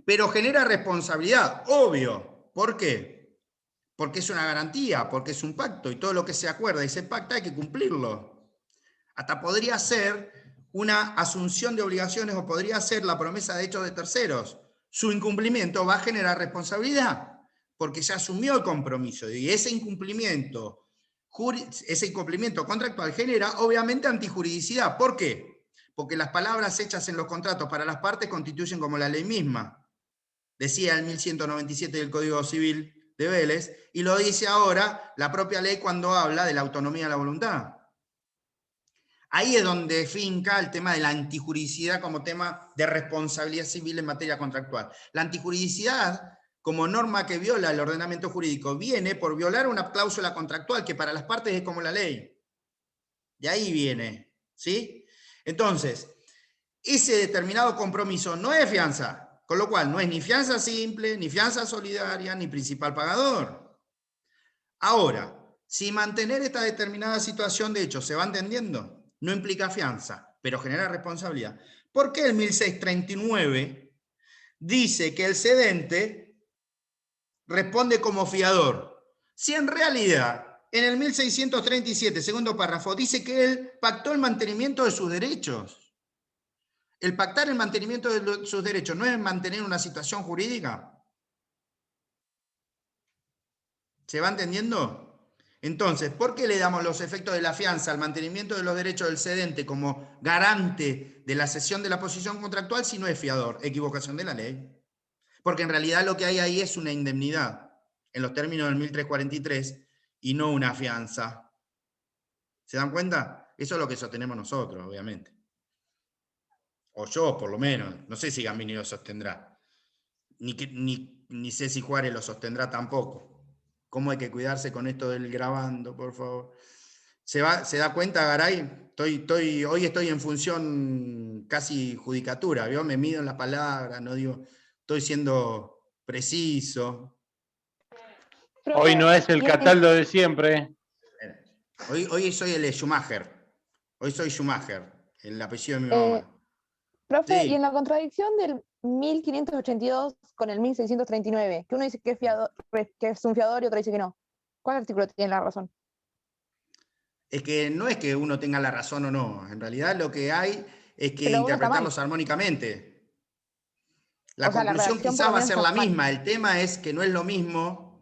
pero genera responsabilidad, obvio. ¿Por qué? Porque es una garantía, porque es un pacto, y todo lo que se acuerda y se pacta hay que cumplirlo. Hasta podría ser una asunción de obligaciones o podría ser la promesa de hechos de terceros. Su incumplimiento va a generar responsabilidad, porque se asumió el compromiso, y ese incumplimiento contractual genera obviamente antijuridicidad. ¿Por qué? Porque las palabras hechas en los contratos para las partes constituyen como la ley misma. Decía el 1197 del Código Civil de Vélez, y lo dice ahora la propia ley cuando habla de la autonomía de la voluntad. Ahí es donde finca el tema de la antijuridicidad como tema de responsabilidad civil en materia contractual. La antijuridicidad, como norma que viola el ordenamiento jurídico, viene por violar una cláusula contractual que para las partes es como la ley. De ahí viene, ¿sí? Entonces, ese determinado compromiso no es fianza, Con lo cual, no es ni fianza simple, ni fianza solidaria, ni principal pagador. Ahora, si mantener esta determinada situación de hecho se va entendiendo, no implica fianza, pero genera responsabilidad. ¿Por qué el 1639 dice que el cedente responde como fiador? Si en realidad, en el 1637, segundo párrafo, dice que él pactó el mantenimiento de sus derechos. El pactar el mantenimiento de sus derechos no es mantener una situación jurídica. ¿Se va entendiendo? Entonces, ¿por qué le damos los efectos de la fianza al mantenimiento de los derechos del cedente como garante de la cesión de la posición contractual si no es fiador? Equivocación de la ley. Porque en realidad lo que hay ahí es una indemnidad en los términos del 1343 y no una fianza. ¿Se dan cuenta? Eso es lo que sostenemos nosotros, obviamente. O yo, por lo menos. No sé si Gambini lo sostendrá. Ni sé si Juárez lo sostendrá tampoco. ¿Cómo hay que cuidarse con esto del grabando, por favor? ¿Se da cuenta, Garay? Hoy estoy en función casi judicatura, ¿vio? Me mido en las palabras, no digo, estoy siendo preciso. Hoy no es el Cataldo de siempre. Hoy soy el Schumacher. Hoy soy Schumacher, el apellido de mi mamá. Profe, Sí. y en la contradicción del 1582 con el 1639, que uno dice que es un fiador y otro dice que no. ¿Cuál artículo tiene la razón? Es que no es que uno tenga la razón o no. En realidad lo que hay es que Pero uno está interpretarlos armónicamente. La O sea, la conclusión redacción quizás por lo va a menos ser está la mal. misma. El tema es que no es lo mismo.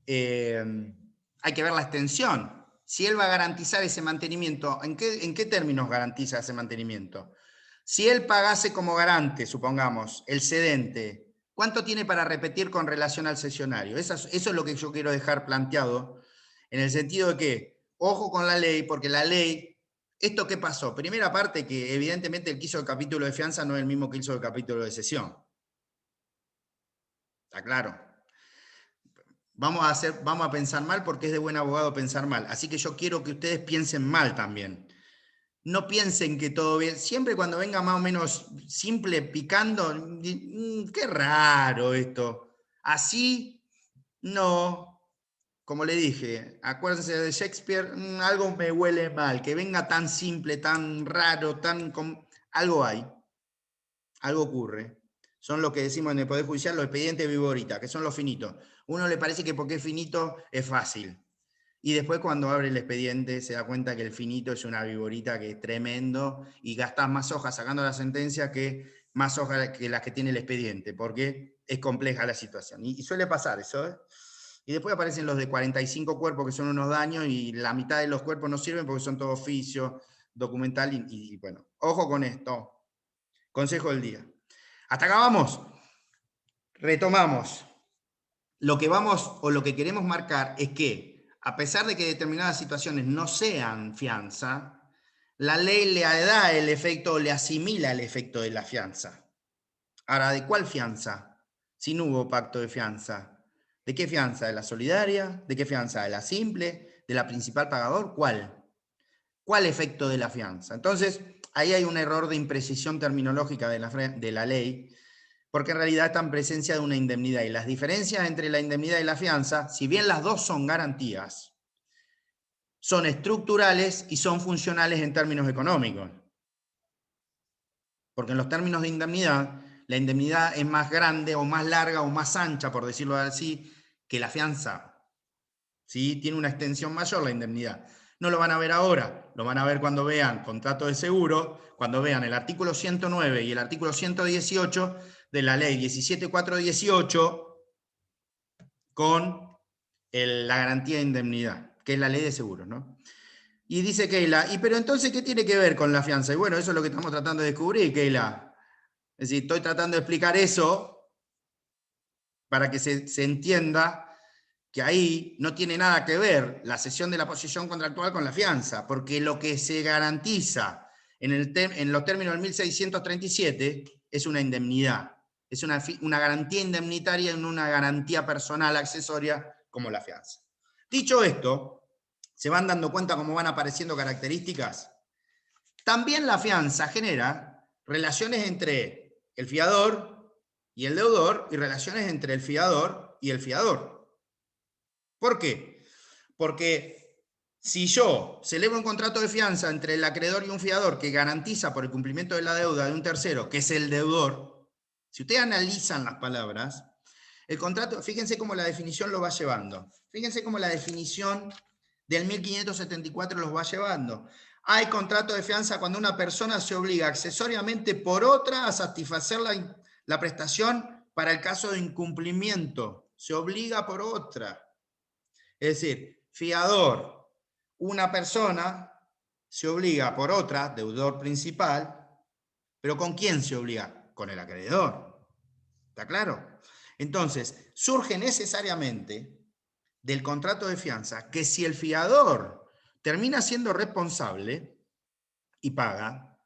Hay que ver la extensión. Si él va a garantizar ese mantenimiento, ¿en qué términos garantiza ese mantenimiento? Si él pagase como garante, supongamos, el cedente, ¿cuánto tiene para repetir con relación al cesionario? Eso es lo que yo quiero dejar planteado, en el sentido de que, ojo con la ley, porque la ley, ¿esto qué pasó? Primera parte, que evidentemente el que hizo el capítulo de fianza no es el mismo que hizo el capítulo de cesión. ¿Está claro? Vamos a pensar mal porque es de buen abogado pensar mal. Así que yo quiero que ustedes piensen mal también. No piensen que todo bien. Siempre cuando venga más o menos simple, picando, qué raro esto. Así, no. Como le dije, acuérdense de Shakespeare, algo me huele mal. Que venga tan simple, tan raro, algo hay. Algo ocurre. Son lo que decimos en el Poder Judicial, los expedientes viborita, que son los finitos. Uno le parece que porque es finito es fácil. Y después cuando abre el expediente se da cuenta que el finito es una viborita que es tremendo y gastás más hojas sacando la sentencia que más hojas que las que tiene el expediente, porque es compleja la situación. Y suele pasar eso, ¿eh? Y después aparecen los de 45 cuerpos que son unos daños y la mitad de los cuerpos no sirven porque son todo oficio, documental y bueno, ojo con esto. Consejo del día. Hasta acá vamos. Retomamos. Lo que queremos marcar es que, a pesar de que determinadas situaciones no sean fianza, la ley le da el efecto, le asimila el efecto de la fianza. Ahora, ¿de cuál fianza? Si no hubo pacto de fianza. ¿De qué fianza? ¿De la solidaria? ¿De qué fianza? ¿De la simple? ¿De la principal pagador? ¿Cuál? ¿Cuál efecto de la fianza? Entonces, ahí hay un error de imprecisión terminológica de la ley, porque en realidad está en presencia de una indemnidad. Y las diferencias entre la indemnidad y la fianza, si bien las dos son garantías, son estructurales y son funcionales en términos económicos. Porque en los términos de indemnidad, la indemnidad es más grande o más larga o más ancha, por decirlo así, que la fianza. ¿Sí? Tiene una extensión mayor la indemnidad. No lo van a ver ahora, lo van a ver cuando vean contrato de seguro, cuando vean el artículo 109 y el artículo 118 de la ley 17.418 con la garantía de indemnidad, que es la ley de seguros, ¿no? Y dice Keila, pero entonces, ¿qué tiene que ver con la fianza? Y bueno, eso es lo que estamos tratando de descubrir, Keila. Es decir, estoy tratando de explicar eso para que se entienda que ahí no tiene nada que ver la cesión de la posición contractual con la fianza, porque lo que se garantiza en los términos del 1637 es una indemnidad, es una garantía indemnitaria en una garantía personal accesoria como la fianza. Dicho esto, ¿se van dando cuenta cómo van apareciendo características? También la fianza genera relaciones entre el fiador y el deudor y relaciones entre el fiador y el fiador. ¿Por qué? Porque si yo celebro un contrato de fianza entre el acreedor y un fiador que garantiza por el cumplimiento de la deuda de un tercero, que es el deudor, si ustedes analizan las palabras, el contrato, fíjense cómo la definición lo va llevando. Fíjense cómo la definición del 1574 los va llevando. Hay contrato de fianza cuando una persona se obliga accesoriamente por otra a satisfacer la prestación para el caso de incumplimiento. Se obliga por otra. Es decir, fiador, una persona se obliga por otra, deudor principal, pero ¿con quién se obliga? Con el acreedor. ¿Está claro? Entonces, surge necesariamente del contrato de fianza que si el fiador termina siendo responsable y paga,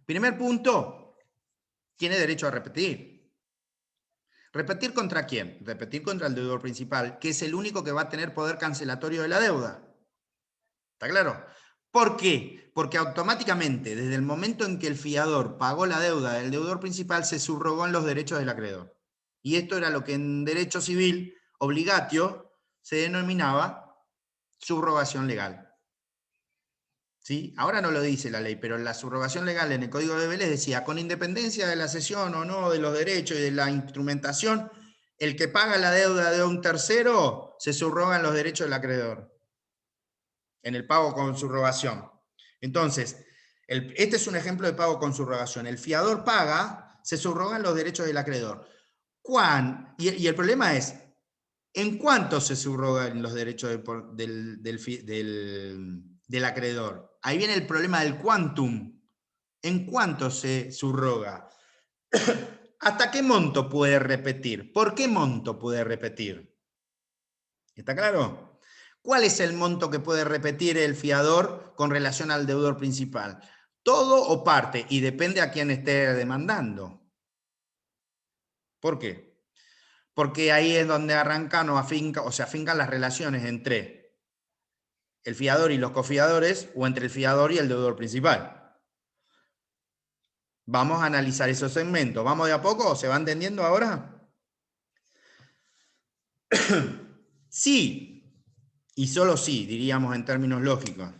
primer punto, tiene derecho a repetir. ¿Repetir contra quién? Repetir contra el deudor principal, que es el único que va a tener poder cancelatorio de la deuda. ¿Está claro? ¿Por qué? Porque automáticamente, desde el momento en que el fiador pagó la deuda del deudor principal, se subrogó en los derechos del acreedor. Y esto era lo que en derecho civil, obligatio, se denominaba subrogación legal. ¿Sí? Ahora no lo dice la ley, pero la subrogación legal en el Código de Vélez decía, con independencia de la cesión o no de los derechos y de la instrumentación, el que paga la deuda de un tercero se subrogan los derechos del acreedor en el pago con subrogación. Entonces, este es un ejemplo de pago con subrogación. El fiador paga, se subrogan los derechos del acreedor. Y el problema es, ¿en cuánto se subrogan los derechos del acreedor? Ahí viene el problema del quantum. ¿En cuánto se subroga? ¿Hasta qué monto puede repetir? ¿Por qué monto puede repetir? ¿Está claro? ¿Cuál es el monto que puede repetir el fiador con relación al deudor principal? ¿Todo o parte? Y depende a quién esté demandando. ¿Por qué? Porque ahí es donde arrancan o se afincan las relaciones entre el fiador y los cofiadores o entre el fiador y el deudor principal. Vamos a analizar esos segmentos. ¿Vamos de a poco? ¿Se va entendiendo ahora? Sí, y solo sí, diríamos en términos lógicos,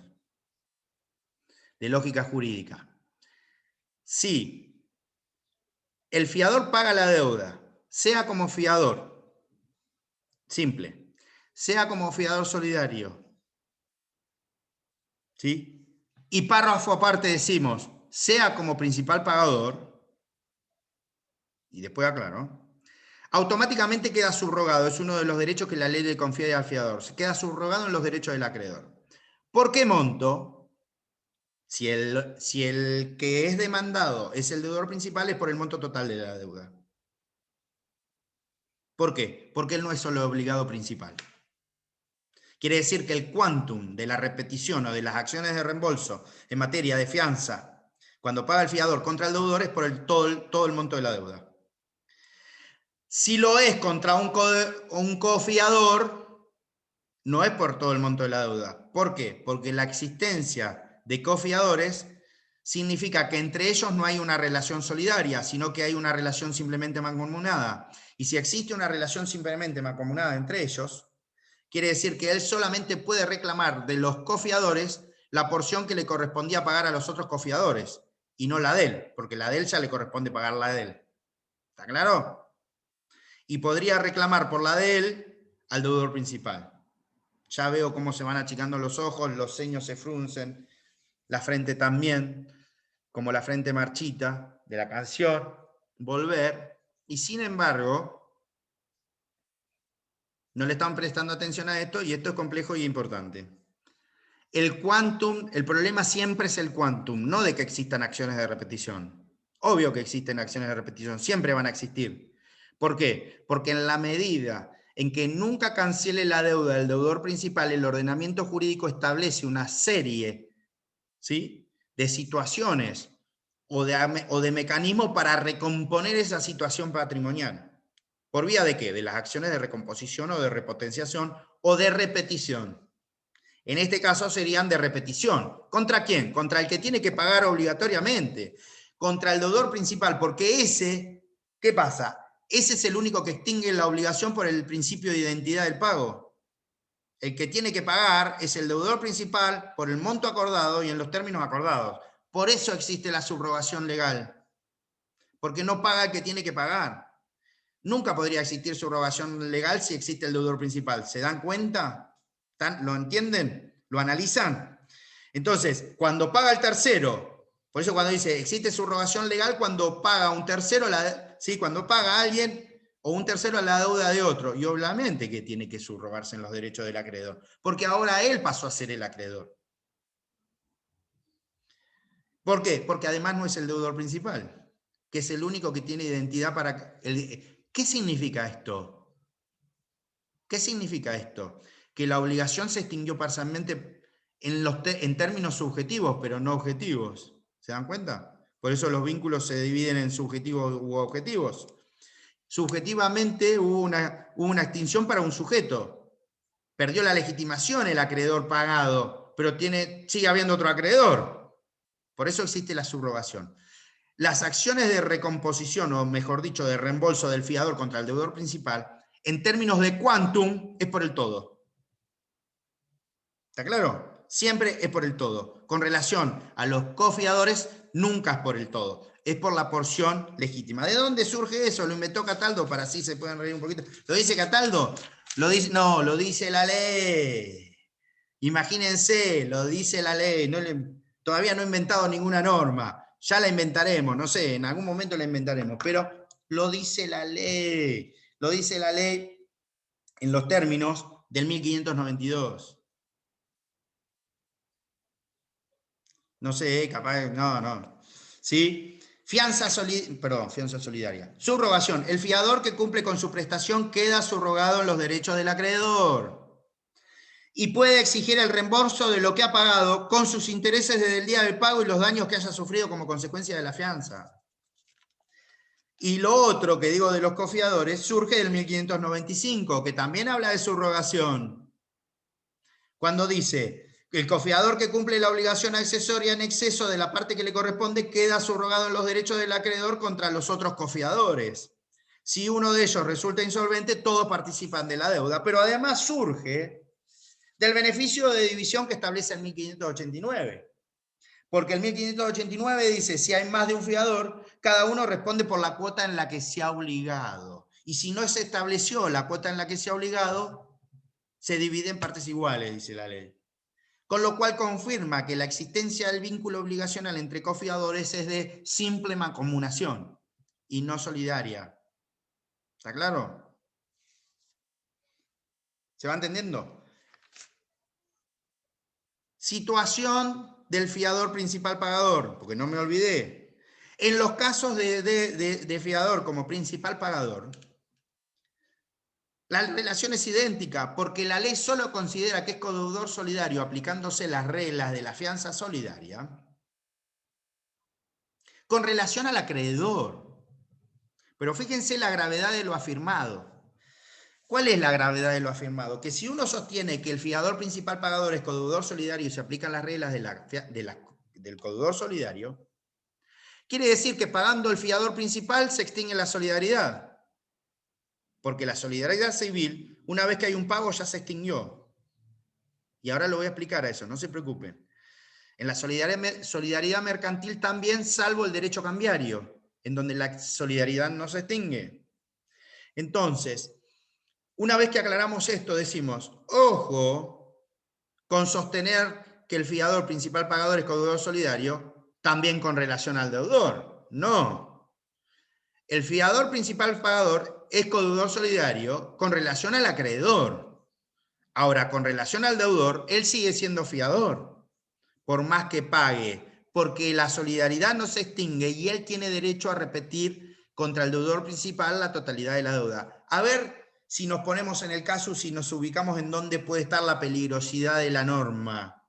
de lógica jurídica. Sí, el fiador paga la deuda, sea como fiador, simple, sea como fiador solidario, ¿sí? Y párrafo aparte decimos, sea como principal pagador, y después aclaro, automáticamente queda subrogado, es uno de los derechos que la ley le confiere al fiador, se queda subrogado en los derechos del acreedor. ¿Por qué monto? Si el que es demandado es el deudor principal, es por el monto total de la deuda. ¿Por qué? Porque él no es solo obligado principal. Quiere decir que el quantum de la repetición o de las acciones de reembolso en materia de fianza, cuando paga el fiador contra el deudor, es por todo el monto de la deuda. Si lo es contra un cofiador, no es por todo el monto de la deuda. ¿Por qué? Porque la existencia de cofiadores significa que entre ellos no hay una relación solidaria, sino que hay una relación simplemente mancomunada. Y si existe una relación simplemente mancomunada entre ellos, quiere decir que él solamente puede reclamar de los cofiadores la porción que le correspondía pagar a los otros cofiadores, y no la de él, porque la de él ya le corresponde pagar la de él. ¿Está claro? Y podría reclamar por la de él al deudor principal. Ya veo cómo se van achicando los ojos, los ceños se fruncen, la frente también, como la frente marchita de la canción, Volver, y sin embargo, no le están prestando atención a esto, y esto es complejo y importante. El quantum, el problema siempre es el quantum, no de que existan acciones de repetición. Obvio que existen acciones de repetición, siempre van a existir. ¿Por qué? Porque en la medida en que nunca cancele la deuda del deudor principal, el ordenamiento jurídico establece una serie, ¿sí?, de situaciones o de mecanismos para recomponer esa situación patrimonial. ¿Por vía de qué? De las acciones de recomposición o de repotenciación o de repetición. En este caso serían de repetición. ¿Contra quién? Contra el que tiene que pagar obligatoriamente. Contra el deudor principal, porque ese, ¿qué pasa? ese es el único que extingue la obligación por el principio de identidad del pago. El que tiene que pagar es el deudor principal por el monto acordado y en los términos acordados. Por eso existe la subrogación legal. Porque no paga el que tiene que pagar. Nunca podría existir subrogación legal si existe el deudor principal. ¿Se dan cuenta? ¿Lo entienden? ¿Lo analizan? Entonces, cuando paga el tercero, por eso cuando dice existe subrogación legal, cuando paga un tercero, ¿sí? Cuando paga a alguien o un tercero a la deuda de otro. Y obviamente que tiene que subrogarse en los derechos del acreedor. Porque ahora él pasó a ser el acreedor. ¿Por qué? Porque además no es el deudor principal, que es el único que tiene identidad para... ¿Qué significa esto? ¿Qué significa esto? Que la obligación se extinguió parcialmente en términos subjetivos, pero no objetivos. ¿Se dan cuenta? Por eso los vínculos se dividen en subjetivos u objetivos. Subjetivamente hubo una extinción para un sujeto. Perdió la legitimación el acreedor pagado, pero sigue habiendo otro acreedor. Por eso existe la subrogación. Las acciones de recomposición, o mejor dicho, de reembolso del fiador contra el deudor principal, en términos de quantum, es por el todo. ¿Está claro? Siempre es por el todo. Con relación a los cofiadores, nunca es por el todo. Es por la porción legítima. ¿De dónde surge eso? ¿Lo inventó Cataldo? Para así se pueden reír un poquito. ¿Lo dice Cataldo? No, lo dice la ley. Imagínense, lo dice la ley. Todavía no he inventado ninguna norma. Ya la inventaremos, no sé, en algún momento la inventaremos. Pero lo dice la ley. Lo dice la ley en los términos del 1592. No sé, capaz, no. ¿Sí? Fianza solidaria. Subrogación. El fiador que cumple con su prestación queda subrogado en los derechos del acreedor. Y puede exigir el reembolso de lo que ha pagado con sus intereses desde el día del pago y los daños que haya sufrido como consecuencia de la fianza. Y lo otro que digo de los cofiadores surge del 1595, que también habla de subrogación. Cuando dice... El cofiador que cumple la obligación accesoria en exceso de la parte que le corresponde queda subrogado en los derechos del acreedor contra los otros cofiadores. Si uno de ellos resulta insolvente, todos participan de la deuda. Pero además surge del beneficio de división que establece el 1589. Porque el 1589 dice, si hay más de un fiador, cada uno responde por la cuota en la que se ha obligado. Y si no se estableció la cuota en la que se ha obligado, se divide en partes iguales, dice la ley. Con lo cual confirma que la existencia del vínculo obligacional entre cofiadores es de simple mancomunación y no solidaria. ¿Está claro? ¿Se va entendiendo? Situación del fiador principal pagador, porque no me olvidé. En los casos de fiador como principal pagador, la relación es idéntica, porque la ley solo considera que es codeudor solidario aplicándose las reglas de la fianza solidaria con relación al acreedor. Pero fíjense la gravedad de lo afirmado. ¿Cuál es la gravedad de lo afirmado? Que si uno sostiene que el fiador principal pagador es codeudor solidario y se aplican las reglas del codeudor solidario, quiere decir que pagando el fiador principal se extingue la solidaridad. Porque la solidaridad civil, una vez que hay un pago, ya se extinguió. Y ahora lo voy a explicar a eso, no se preocupen. En la solidaridad mercantil también, salvo el derecho cambiario, en donde la solidaridad no se extingue. Entonces, una vez que aclaramos esto, decimos, ojo con sostener que el fiador principal pagador es codeudor solidario, también con relación al deudor. No. El fiador principal pagador es codeudor solidario con relación al acreedor. Ahora, con relación al deudor, él sigue siendo fiador, por más que pague, porque la solidaridad no se extingue y él tiene derecho a repetir contra el deudor principal la totalidad de la deuda. A ver si nos ponemos en el caso, si nos ubicamos en dónde puede estar la peligrosidad de la norma,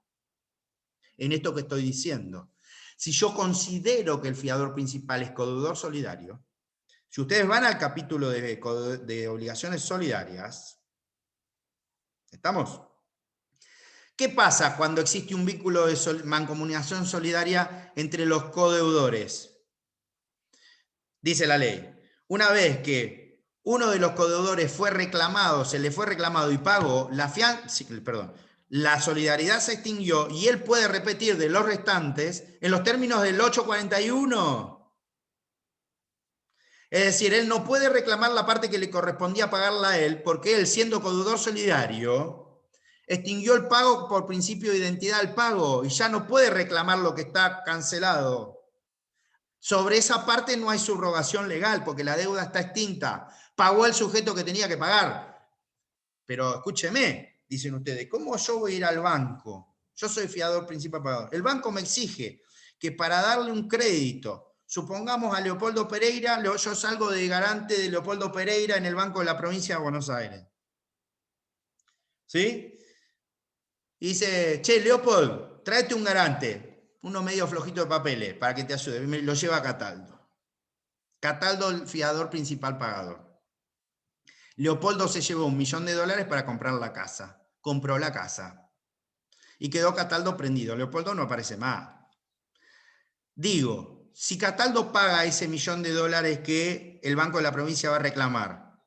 en esto que estoy diciendo. Si yo considero que el fiador principal es codeudor solidario, si ustedes van al capítulo de obligaciones solidarias, ¿estamos? ¿Qué pasa cuando existe un vínculo de mancomunización solidaria entre los codeudores? Dice la ley, una vez que uno de los codeudores fue reclamado, se le fue reclamado y pagó, la solidaridad se extinguió y él puede repetir de los restantes en los términos del 841. Es decir, él no puede reclamar la parte que le correspondía pagarla a él, porque él, siendo codeudor solidario, extinguió el pago por principio de identidad al pago y ya no puede reclamar lo que está cancelado. Sobre esa parte no hay subrogación legal, porque la deuda está extinta. Pagó el sujeto que tenía que pagar. Pero escúcheme, dicen ustedes, ¿cómo yo voy a ir al banco? Yo soy fiador principal pagador. El banco me exige que para darle un crédito, supongamos a Leopoldo Pereira, yo salgo de garante de Leopoldo Pereira en el Banco de la Provincia de Buenos Aires. ¿Sí? Y dice, che, Leopoldo, tráete un garante, uno medio flojito de papeles, para que te ayude. Me lo lleva a Cataldo. Cataldo, el fiador principal pagador. Leopoldo se llevó $1 millón para comprar la casa. Compró la casa. Y quedó Cataldo prendido. Leopoldo no aparece más. Digo, si Cataldo paga ese $1 millón que el Banco de la Provincia va a reclamar,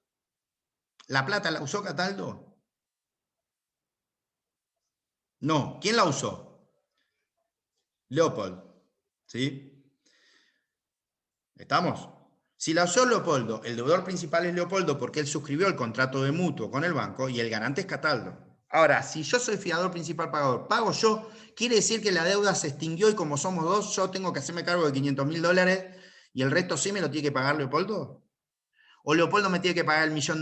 ¿la plata la usó Cataldo? No. ¿Quién la usó? Leopoldo. ¿Sí? ¿Estamos? Si la usó Leopoldo, el deudor principal es Leopoldo porque él suscribió el contrato de mutuo con el banco y el garante es Cataldo. Ahora, si yo soy fiador principal pagador, pago yo, quiere decir que la deuda se extinguió y como somos dos, yo tengo que hacerme cargo de $500.000 y el resto sí me lo tiene que pagar Leopoldo. ¿O Leopoldo me tiene que pagar el $1 millón?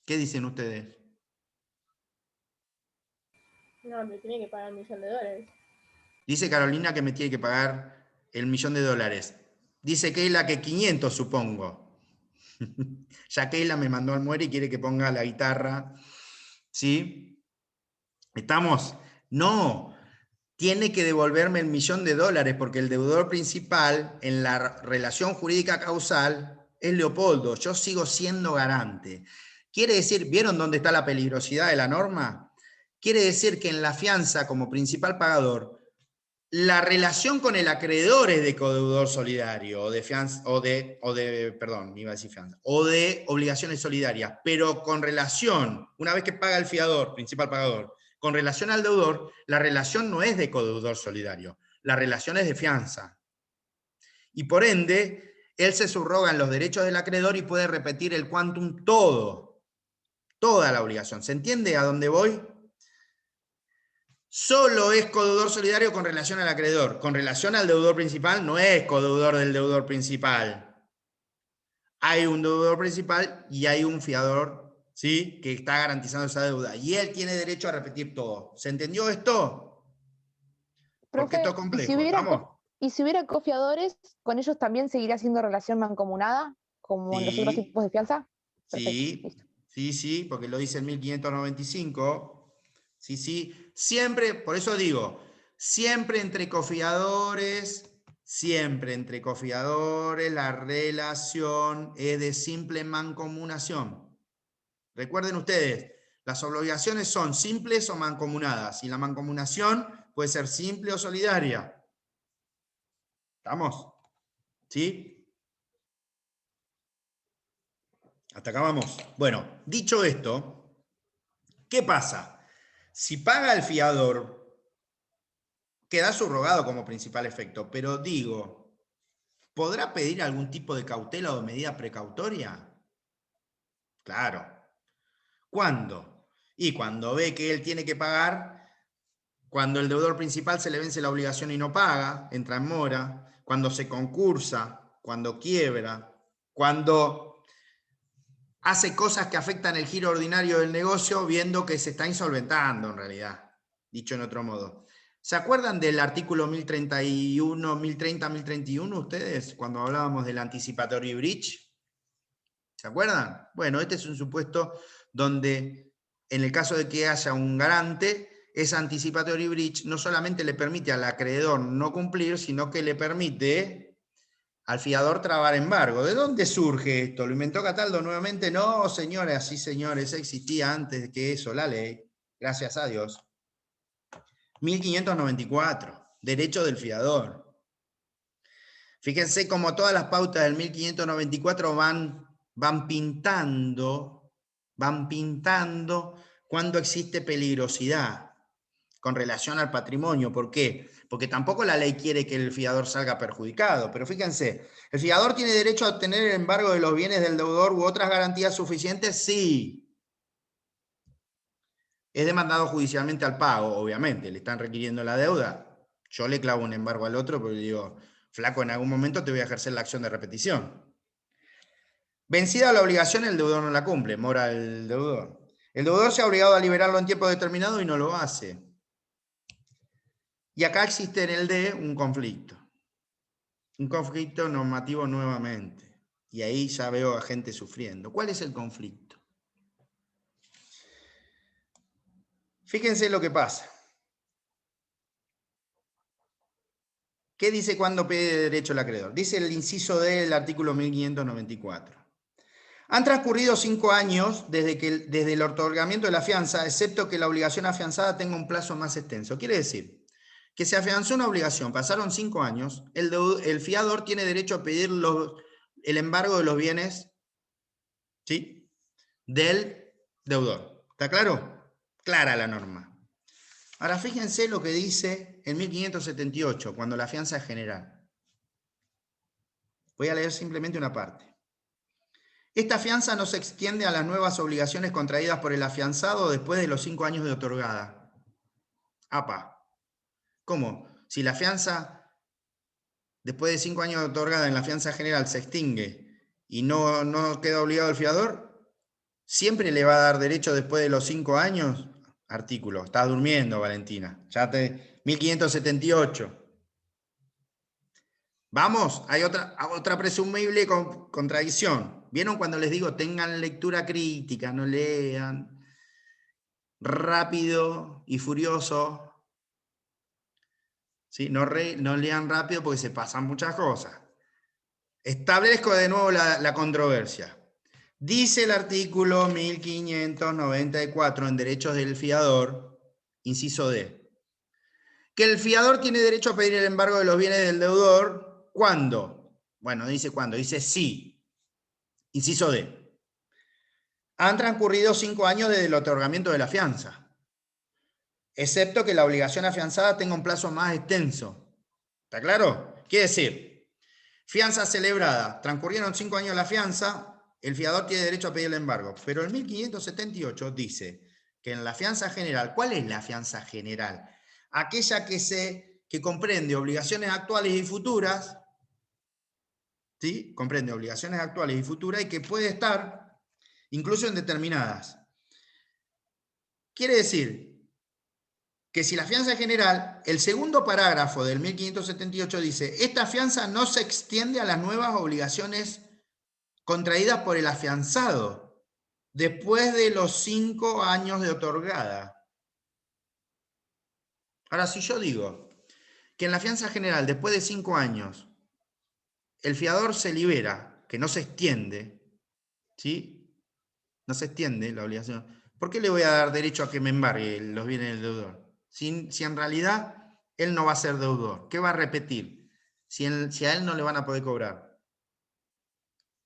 ¿Qué dicen ustedes? No, me tiene que pagar $1 millón. Dice Carolina que me tiene que pagar el $1 millón. Dice Keila que 500, supongo. Ya Keila me mandó al muere y quiere que ponga la guitarra. ¿Sí? ¿Estamos? No. Tiene que devolverme el $1 millón porque el deudor principal en la relación jurídica causal es Leopoldo. Yo sigo siendo garante. Quiere decir, ¿vieron dónde está la peligrosidad de la norma? Quiere decir que en la fianza como principal pagador, la relación con el acreedor es de codeudor solidario o de fianza, o de obligaciones solidarias, pero con relación, una vez que paga el fiador, principal pagador, con relación al deudor, la relación no es de codeudor solidario, la relación es de fianza. Y por ende, él se subroga en los derechos del acreedor y puede repetir el quantum toda la obligación. ¿Se entiende a dónde voy? Solo es codeudor solidario con relación al acreedor. Con relación al deudor principal, no es codeudor del deudor principal. Hay un deudor principal y hay un fiador, ¿sí?, que está garantizando esa deuda. Y él tiene derecho a repetir todo. ¿Se entendió esto? Porque esto es complejo. ¿Y si hubiera cofiadores, con ellos también seguiría siendo relación mancomunada, como en los otros tipos de fianza? Perfecto, sí, porque lo dice el 1595. Sí, siempre, por eso digo, siempre entre cofiadores, la relación es de simple mancomunación. Recuerden ustedes, las obligaciones son simples o mancomunadas, y la mancomunación puede ser simple o solidaria. ¿Estamos? ¿Sí? Hasta acá vamos. Bueno, dicho esto, ¿qué pasa? Si paga el fiador, queda subrogado como principal efecto, pero digo, ¿podrá pedir algún tipo de cautela o de medida precautoria? Claro. ¿Cuándo? Y cuando ve que él tiene que pagar, cuando el deudor principal se le vence la obligación y no paga, entra en mora, cuando se concursa, cuando quiebra, cuando hace cosas que afectan el giro ordinario del negocio viendo que se está insolventando en realidad, dicho en otro modo. ¿Se acuerdan del artículo 1031 ustedes, cuando hablábamos del anticipatory breach? ¿Se acuerdan? Bueno, este es un supuesto donde, en el caso de que haya un garante, esa anticipatory breach no solamente le permite al acreedor no cumplir, sino que le permite al fiador trabar embargo. ¿De dónde surge esto? ¿Lo inventó Cataldo nuevamente? No, señores, sí, señores, existía antes que eso la ley, gracias a Dios. 1594, derecho del fiador. Fíjense cómo todas las pautas del 1594 van pintando cuando existe peligrosidad con relación al patrimonio. ¿Por qué? Porque tampoco la ley quiere que el fiador salga perjudicado. Pero fíjense, ¿el fiador tiene derecho a obtener el embargo de los bienes del deudor u otras garantías suficientes? Sí. Es demandado judicialmente al pago, obviamente. Le están requiriendo la deuda. Yo le clavo un embargo al otro, pero digo, flaco, en algún momento te voy a ejercer la acción de repetición. Vencida la obligación, el deudor no la cumple, mora el deudor. El deudor se ha obligado a liberarlo en tiempo determinado y no lo hace. Y acá existe en el D un conflicto normativo nuevamente. Y ahí ya veo a gente sufriendo. ¿Cuál es el conflicto? Fíjense lo que pasa. ¿Qué dice cuando pide derecho el acreedor? Dice el inciso D del artículo 1594. Han transcurrido 5 años desde el otorgamiento de la fianza, excepto que la obligación afianzada tenga un plazo más extenso. Quiere decir que se afianzó una obligación, pasaron 5 años, el fiador tiene derecho a pedir el embargo de los bienes, ¿sí?, del deudor. ¿Está claro? Clara la norma. Ahora fíjense lo que dice en 1578, cuando la fianza es general. Voy a leer simplemente una parte. Esta fianza no se extiende a las nuevas obligaciones contraídas por el afianzado después de los 5 años de otorgada. ¡Apa! ¿Cómo? Si la fianza, después de 5 años de otorgada en la fianza general, se extingue y no queda obligado el fiador, ¿siempre le va a dar derecho después de los 5 años? Artículo. Estás durmiendo, Valentina. 1578. Vamos, hay otra presumible contradicción. ¿Vieron cuando les digo tengan lectura crítica, no lean rápido y furioso? ¿Sí? No lean rápido porque se pasan muchas cosas. Establezco de nuevo la controversia. Dice el artículo 1594 en derechos del fiador, inciso D, que el fiador tiene derecho a pedir el embargo de los bienes del deudor. ¿Cuándo? Bueno, dice cuándo, dice sí. Inciso D. Han transcurrido 5 años desde el otorgamiento de la fianza, excepto que la obligación afianzada tenga un plazo más extenso. ¿Está claro? Quiere decir, fianza celebrada, transcurrieron 5 años la fianza, el fiador tiene derecho a pedir el embargo. Pero el 1578 dice que en la fianza general, ¿cuál es la fianza general? Aquella que comprende obligaciones actuales y futuras, ¿sí? Comprende obligaciones actuales y futuras y que puede estar incluso indeterminadas. Quiere decir que si la fianza es general, el segundo parágrafo del 1578 dice, esta fianza no se extiende a las nuevas obligaciones contraídas por el afianzado después de los 5 años de otorgada. Ahora, si yo digo que en la fianza general, después de 5 años, el fiador se libera, que no se extiende, ¿sí? No se extiende la obligación. ¿Por qué le voy a dar derecho a que me embargue los bienes del deudor? Si en realidad él no va a ser deudor. ¿Qué va a repetir? Si a él no le van a poder cobrar.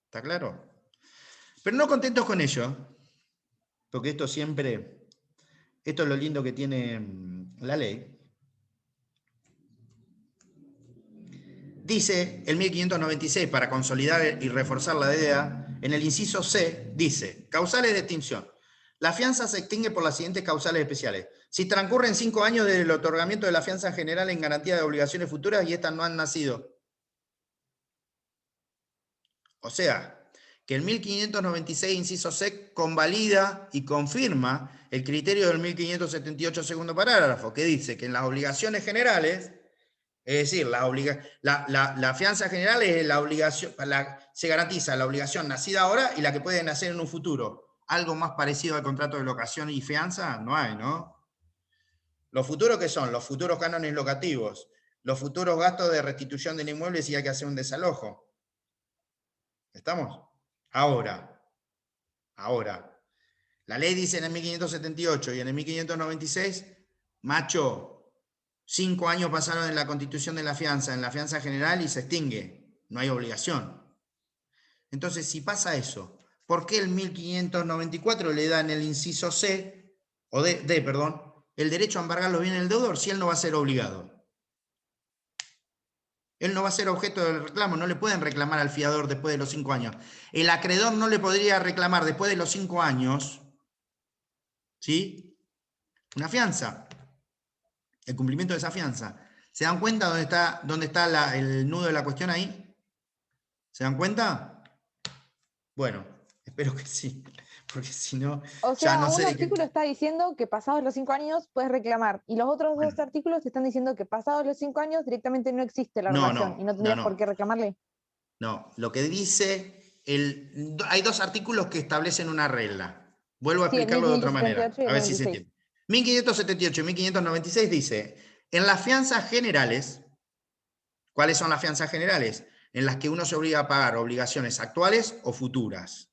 ¿Está claro? Pero no contentos con ello, porque esto es lo lindo que tiene la ley. Dice el 1596, para consolidar y reforzar la idea, en el inciso C, dice, causales de extinción. La fianza se extingue por las siguientes causales especiales. Si transcurren 5 años desde el otorgamiento de la fianza general en garantía de obligaciones futuras y estas no han nacido. O sea, que el 1596, inciso C, convalida y confirma el criterio del 1578, segundo parágrafo, que dice que en las obligaciones generales, es decir, la fianza general es la obligación, se garantiza la obligación nacida ahora y la que puede nacer en un futuro. Algo más parecido al contrato de locación y fianza no hay, ¿no? ¿Los futuros qué son? Los futuros cánones locativos, los futuros gastos de restitución del inmueble si hay que hacer un desalojo. ¿Estamos? Ahora, la ley dice en el 1578 y en el 1596, macho, 5 años pasaron en la constitución de la fianza, en la fianza general y se extingue. no hay obligación. Entonces, si pasa eso, ¿por qué el 1594 le da en el inciso C, o D, perdón, el derecho a embargar los bienes del deudor si él no va a ser obligado? Él no va a ser objeto del reclamo, no le pueden reclamar al fiador después de los 5 años. El acreedor no le podría reclamar después de los 5 años, ¿sí? Una fianza, el cumplimiento de esa fianza. ¿Se dan cuenta dónde está el nudo de la cuestión ahí? ¿Se dan cuenta? Bueno, espero que sí, porque si no, O ya sea, no sé un de qué... artículo está diciendo que pasados los 5 años puedes reclamar, y los otros dos Bueno. artículos te están diciendo que pasados los 5 años directamente no existe la No, relación y no tendrías por qué reclamarle. No, lo que dice, hay 2 artículos que establecen una regla. Vuelvo a Sí, el explicarlo de otra manera, 1578 y el a ver si se 96. entiende. 1578 y 1596 dice, en las fianzas generales, ¿cuáles son las fianzas generales? En las que uno se obliga a pagar obligaciones actuales o futuras.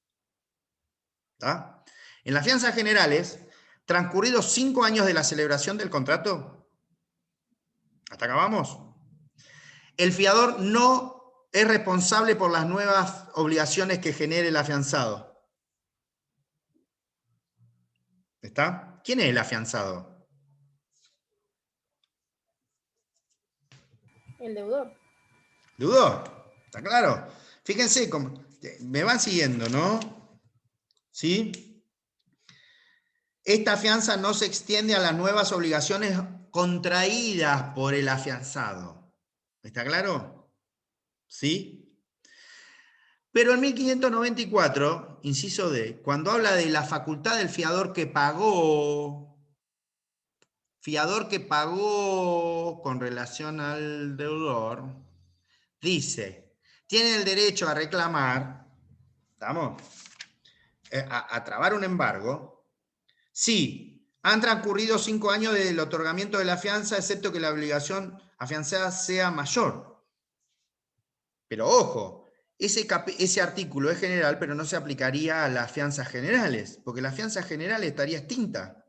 ¿Tá? En las fianzas generales, transcurridos 5 años de la celebración del contrato, ¿hasta acá vamos? El fiador no es responsable por las nuevas obligaciones que genere el afianzado. ¿Está? ¿Quién es el afianzado? El deudor. ¿Deudor? ¿Está claro? Fíjense, me van siguiendo, ¿no? ¿Sí? Esta fianza no se extiende a las nuevas obligaciones contraídas por el afianzado. ¿Está claro? ¿Sí? Pero en 1594, inciso D, cuando habla de la facultad del fiador que pagó con relación al deudor, dice, tiene el derecho a reclamar, ¿estamos? A trabar un embargo, si han transcurrido 5 años desde el otorgamiento de la fianza, excepto que la obligación afianzada sea mayor. Pero ojo, ese artículo es general, pero no se aplicaría a las fianzas generales, porque la fianza general estaría extinta.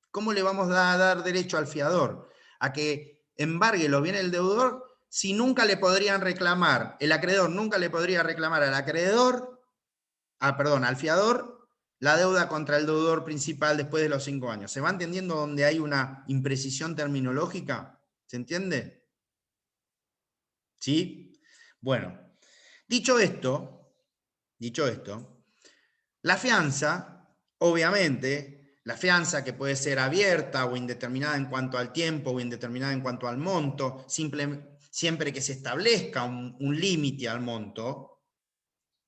¿Cómo le vamos a dar derecho al fiador a que embargue los bienes del deudor si nunca le podrían reclamar, el acreedor nunca le podría reclamar al acreedor, al fiador, la deuda contra el deudor principal después de los 5 años? ¿Se va entendiendo donde hay una imprecisión terminológica? ¿Se entiende? ¿Sí? Bueno, dicho esto, la fianza, obviamente, la fianza que puede ser abierta o indeterminada en cuanto al tiempo o indeterminada en cuanto al monto, siempre que se establezca un límite al monto.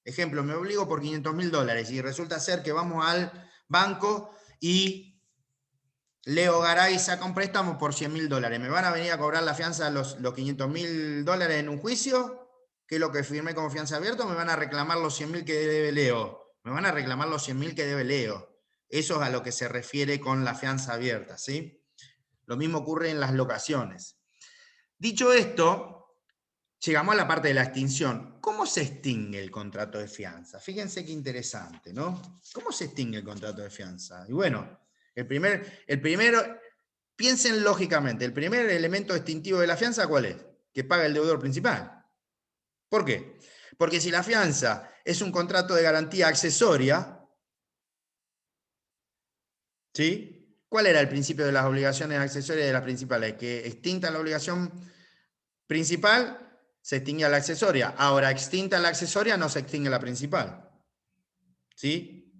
Ejemplo, me obligo por $500.000 y resulta ser que vamos al banco y Leo Garay saca un préstamo por $100.000. ¿Me van a venir a cobrar la fianza los $500.000 en un juicio? ¿Qué es lo que firmé como fianza abierta? ¿O me van a reclamar los 100.000 que debe Leo? Me van a reclamar los 100.000 que debe Leo. Eso es a lo que se refiere con la fianza abierta, ¿sí? Lo mismo ocurre en las locaciones. Dicho esto, llegamos a la parte de la extinción. ¿Cómo se extingue el contrato de fianza? Fíjense qué interesante, ¿no? ¿Cómo se extingue el contrato de fianza? Y bueno, el primero, piensen lógicamente, el primer elemento extintivo de la fianza, ¿cuál es? Que paga el deudor principal. ¿Por qué? Porque si la fianza es un contrato de garantía accesoria, ¿sí? ¿Cuál era el principio de las obligaciones accesorias de las principales? Que extinta la obligación principal, se extingue la accesoria. Ahora, extinta la accesoria, no se extingue la principal. ¿Sí?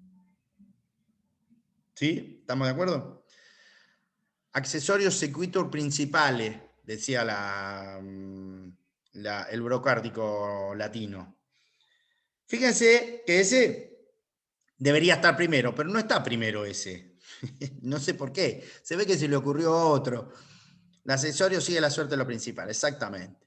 ¿Sí? ¿Estamos de acuerdo? Accesorios sequitur principales, decía el burocrático latino. Fíjense que ese debería estar primero, pero no está primero ese. No sé por qué. Se ve que se le ocurrió a otro. El accesorio sigue la suerte de lo principal, exactamente.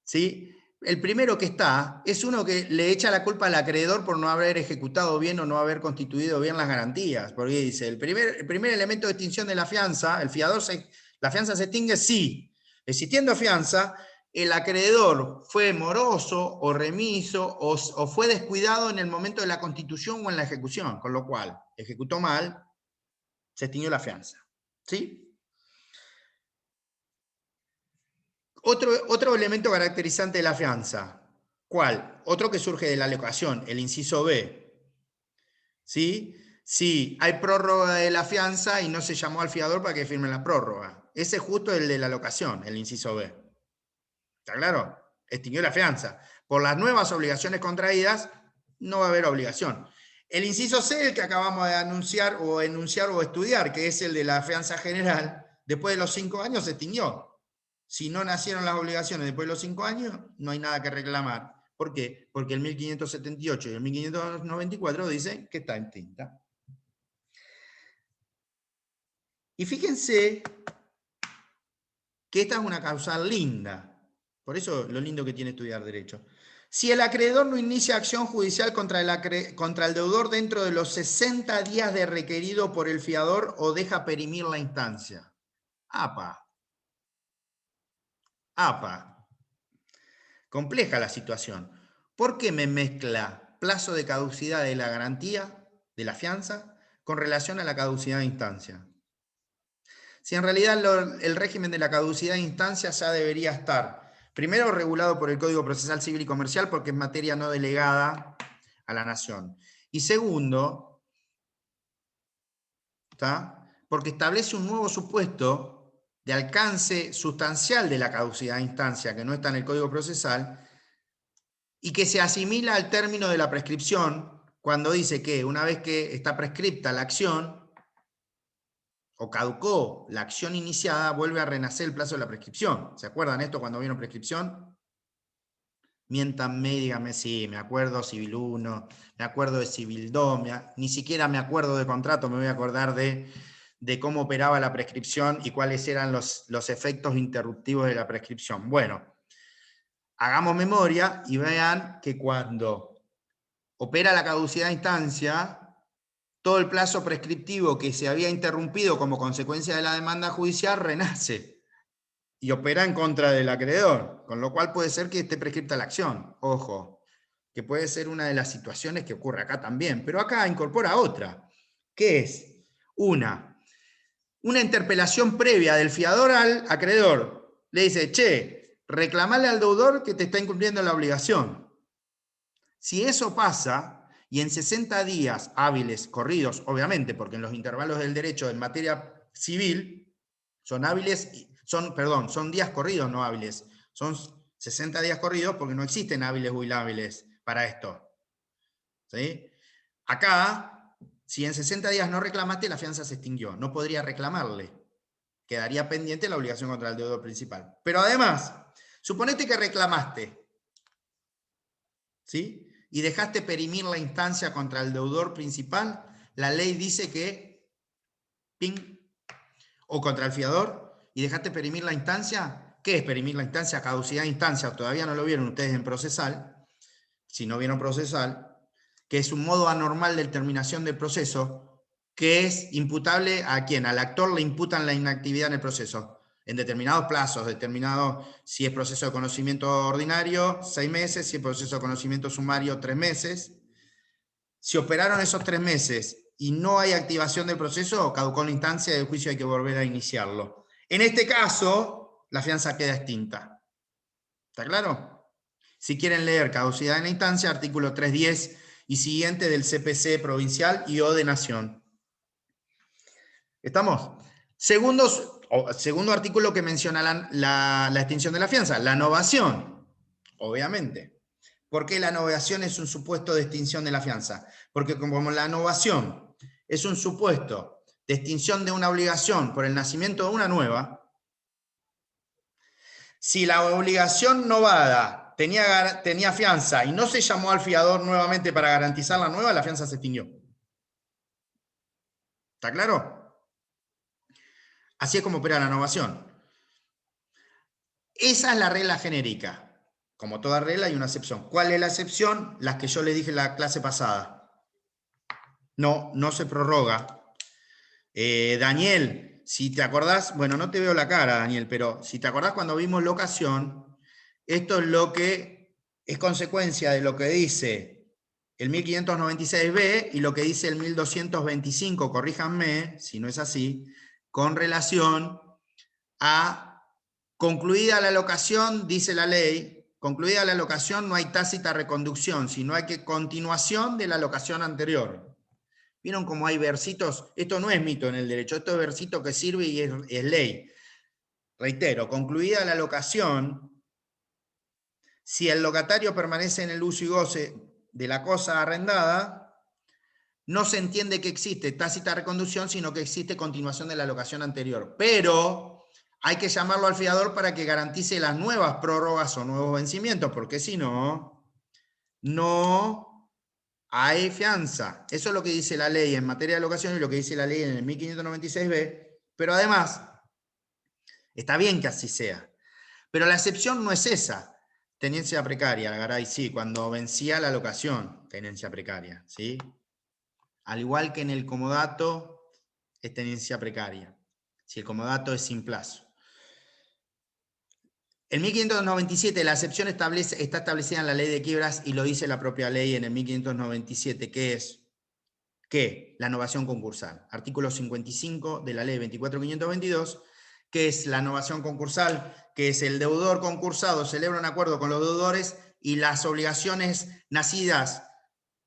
¿Sí? El primero que está es uno que le echa la culpa al acreedor por no haber ejecutado bien o no haber constituido bien las garantías. Porque dice, el primer elemento de extinción de la fianza, la fianza se extingue si, existiendo fianza, el acreedor fue moroso o remiso o fue descuidado en el momento de la constitución o en la ejecución, con lo cual ejecutó mal, se extinguió la fianza. ¿Sí? Otro elemento caracterizante de la fianza. ¿Cuál? Otro que surge de la locación, el inciso B. ¿Sí? Sí, hay prórroga de la fianza y no se llamó al fiador para que firme la prórroga. Ese es justo el de la locación, el inciso B. ¿Está claro? Extinguió la fianza. Por las nuevas obligaciones contraídas, no va a haber obligación. El inciso C, el que acabamos de anunciar o estudiar, que es el de la fianza general, después de los 5 años se extinguió. Si no nacieron las obligaciones después de los 5 años, no hay nada que reclamar. ¿Por qué? Porque el 1578 y el 1594 dicen que está extinta. Y fíjense que esta es una causal linda. Por eso lo lindo que tiene estudiar derecho. Si el acreedor no inicia acción judicial contra el deudor dentro de los 60 días de requerido por el fiador o deja perimir la instancia. ¡Apa! ¡Apa! Compleja la situación. ¿Por qué me mezcla plazo de caducidad de la garantía, de la fianza, con relación a la caducidad de instancia? Si en realidad el régimen de la caducidad de instancia ya debería estar, primero, regulado por el Código Procesal Civil y Comercial, porque es materia no delegada a la Nación. Y segundo, ¿está? Porque establece un nuevo supuesto de alcance sustancial de la caducidad de instancia, que no está en el Código Procesal, y que se asimila al término de la prescripción, cuando dice que una vez que está prescripta la acción, o caducó la acción iniciada, vuelve a renacer el plazo de la prescripción. ¿Se acuerdan esto cuando vieron prescripción? Miéntanme, díganme, sí, me acuerdo Civil 1, me acuerdo de Civil 2, ni siquiera me acuerdo de contrato, me voy a acordar de cómo operaba la prescripción y cuáles eran los efectos interruptivos de la prescripción. Bueno, hagamos memoria y vean que cuando opera la caducidad de instancia, todo el plazo prescriptivo que se había interrumpido como consecuencia de la demanda judicial renace y opera en contra del acreedor, con lo cual puede ser que esté prescripta la acción. Ojo, que puede ser una de las situaciones que ocurre acá también, pero acá incorpora otra, que es una interpelación previa del fiador al acreedor. Le dice, che, reclamale al deudor que te está incumpliendo la obligación. Si eso pasa, y en 60 días hábiles corridos, obviamente, porque en los intervalos del derecho en materia civil son días corridos, no hábiles. Son 60 días corridos porque no existen hábiles o inhábiles para esto. ¿Sí? Acá, si en 60 días no reclamaste, la fianza se extinguió. No podría reclamarle. Quedaría pendiente la obligación contra el deudor principal. Pero además, suponete que reclamaste, ¿sí?, y dejaste perimir la instancia contra el deudor principal, la ley dice que, ¡ping!, o contra el fiador, y dejaste perimir la instancia. ¿Qué es perimir la instancia? Caducidad de instancia, todavía no lo vieron ustedes en procesal, si no vieron procesal, que es un modo anormal de terminación del proceso, que es imputable ¿a quién? Al actor le imputan la inactividad en el proceso, en determinados plazos, si es proceso de conocimiento ordinario, 6 meses, si es proceso de conocimiento sumario, 3 meses. Si operaron esos 3 meses y no hay activación del proceso, caducó la instancia y el juicio hay que volver a iniciarlo. En este caso, la fianza queda extinta. ¿Está claro? Si quieren leer caducidad en la instancia, artículo 310 y siguiente del CPC provincial y o de nación. ¿Estamos? Segundo artículo que menciona la extinción de la fianza, la novación, obviamente. ¿Por qué la novación es un supuesto de extinción de la fianza? Porque como la novación es un supuesto de extinción de una obligación por el nacimiento de una nueva, si la obligación novada tenía fianza y no se llamó al fiador nuevamente para garantizar la nueva, la fianza se extinguió. ¿Está claro? Así es como opera la novación. Esa es la regla genérica. Como toda regla hay una excepción. ¿Cuál es la excepción? Las que yo les dije en la clase pasada. No se prorroga. Daniel, si te acordás, bueno, no te veo la cara, Daniel, pero si te acordás cuando vimos locación, esto es lo que es consecuencia de lo que dice el 1596b y lo que dice el 1225, corríjanme si no es así, con relación a concluida la locación, dice la ley, concluida la locación no hay tácita reconducción, sino hay que continuación de la locación anterior. ¿Vieron cómo hay versitos? Esto no es mito en el derecho, esto es versito que sirve y es ley. Reitero, concluida la locación, si el locatario permanece en el uso y goce de la cosa arrendada, no se entiende que existe tácita reconducción, sino que existe continuación de la locación anterior. Pero hay que llamarlo al fiador para que garantice las nuevas prórrogas o nuevos vencimientos, porque si no, no hay fianza. Eso es lo que dice la ley en materia de locación y lo que dice la ley en el 1596b. Pero además, está bien que así sea. Pero la excepción no es esa. Tenencia precaria, Garay, sí, cuando vencía la locación, tenencia precaria, ¿sí? Al igual que en el comodato, es tenencia precaria. Si el comodato es sin plazo. En 1597 la excepción está establecida en la ley de quiebras y lo dice la propia ley en el 1597, que es que la novación concursal. Artículo 55 de la ley 24.522, que es la novación concursal, que es el deudor concursado celebra un acuerdo con los deudores y las obligaciones nacidas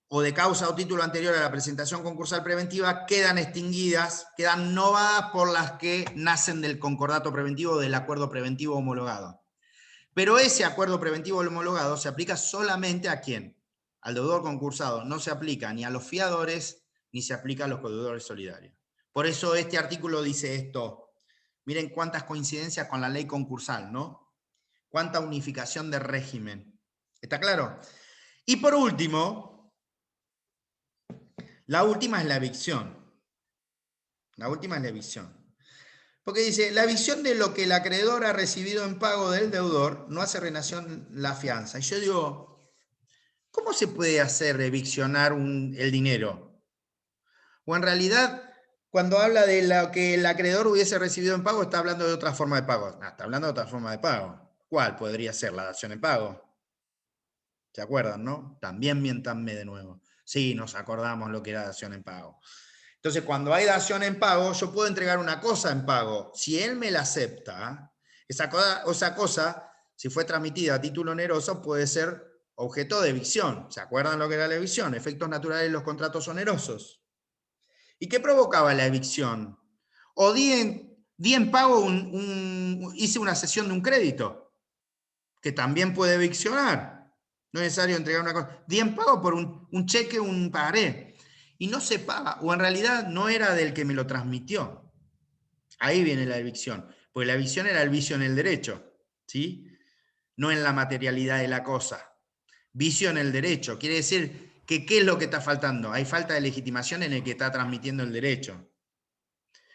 o de causa o título anterior a la presentación concursal preventiva quedan extinguidas, quedan novadas por las que nacen del concordato preventivo o del acuerdo preventivo homologado. Pero ese acuerdo preventivo homologado se aplica solamente ¿a quién? Al deudor concursado. No se aplica ni a los fiadores, ni se aplica a los codeudores solidarios. Por eso este artículo dice esto. Miren cuántas coincidencias con la ley concursal, ¿no? Cuánta unificación de régimen. ¿Está claro? Y por último, la última es la evicción. La última es la evicción. Porque dice, la evicción de lo que el acreedor ha recibido en pago del deudor no hace renación la fianza. Y yo digo, ¿cómo se puede hacer eviccionar el dinero? O en realidad, cuando habla de lo que el acreedor hubiese recibido en pago, está hablando de otra forma de pago. No, está hablando de otra forma de pago. ¿Cuál podría ser? La dación en pago. ¿Se acuerdan, no? También miéntanme de nuevo. Sí, nos acordamos lo que era dación en pago. Entonces, cuando hay dación en pago, yo puedo entregar una cosa en pago. Si él me la acepta, esa cosa, si fue transmitida a título oneroso, puede ser objeto de evicción. ¿Se acuerdan lo que era la evicción? Efectos naturales de los contratos onerosos. ¿Y qué provocaba la evicción? O di en pago, hice una cesión de un crédito, que también puede eviccionar. No es necesario entregar una cosa. Di en pago por un cheque, un pagaré. Y no se paga, o en realidad no era del que me lo transmitió. Ahí viene la evicción, porque la evicción era el vicio en el derecho, ¿sí? No en la materialidad de la cosa. Vicio en el derecho, quiere decir que ¿qué es lo que está faltando? Hay falta de legitimación en el que está transmitiendo el derecho.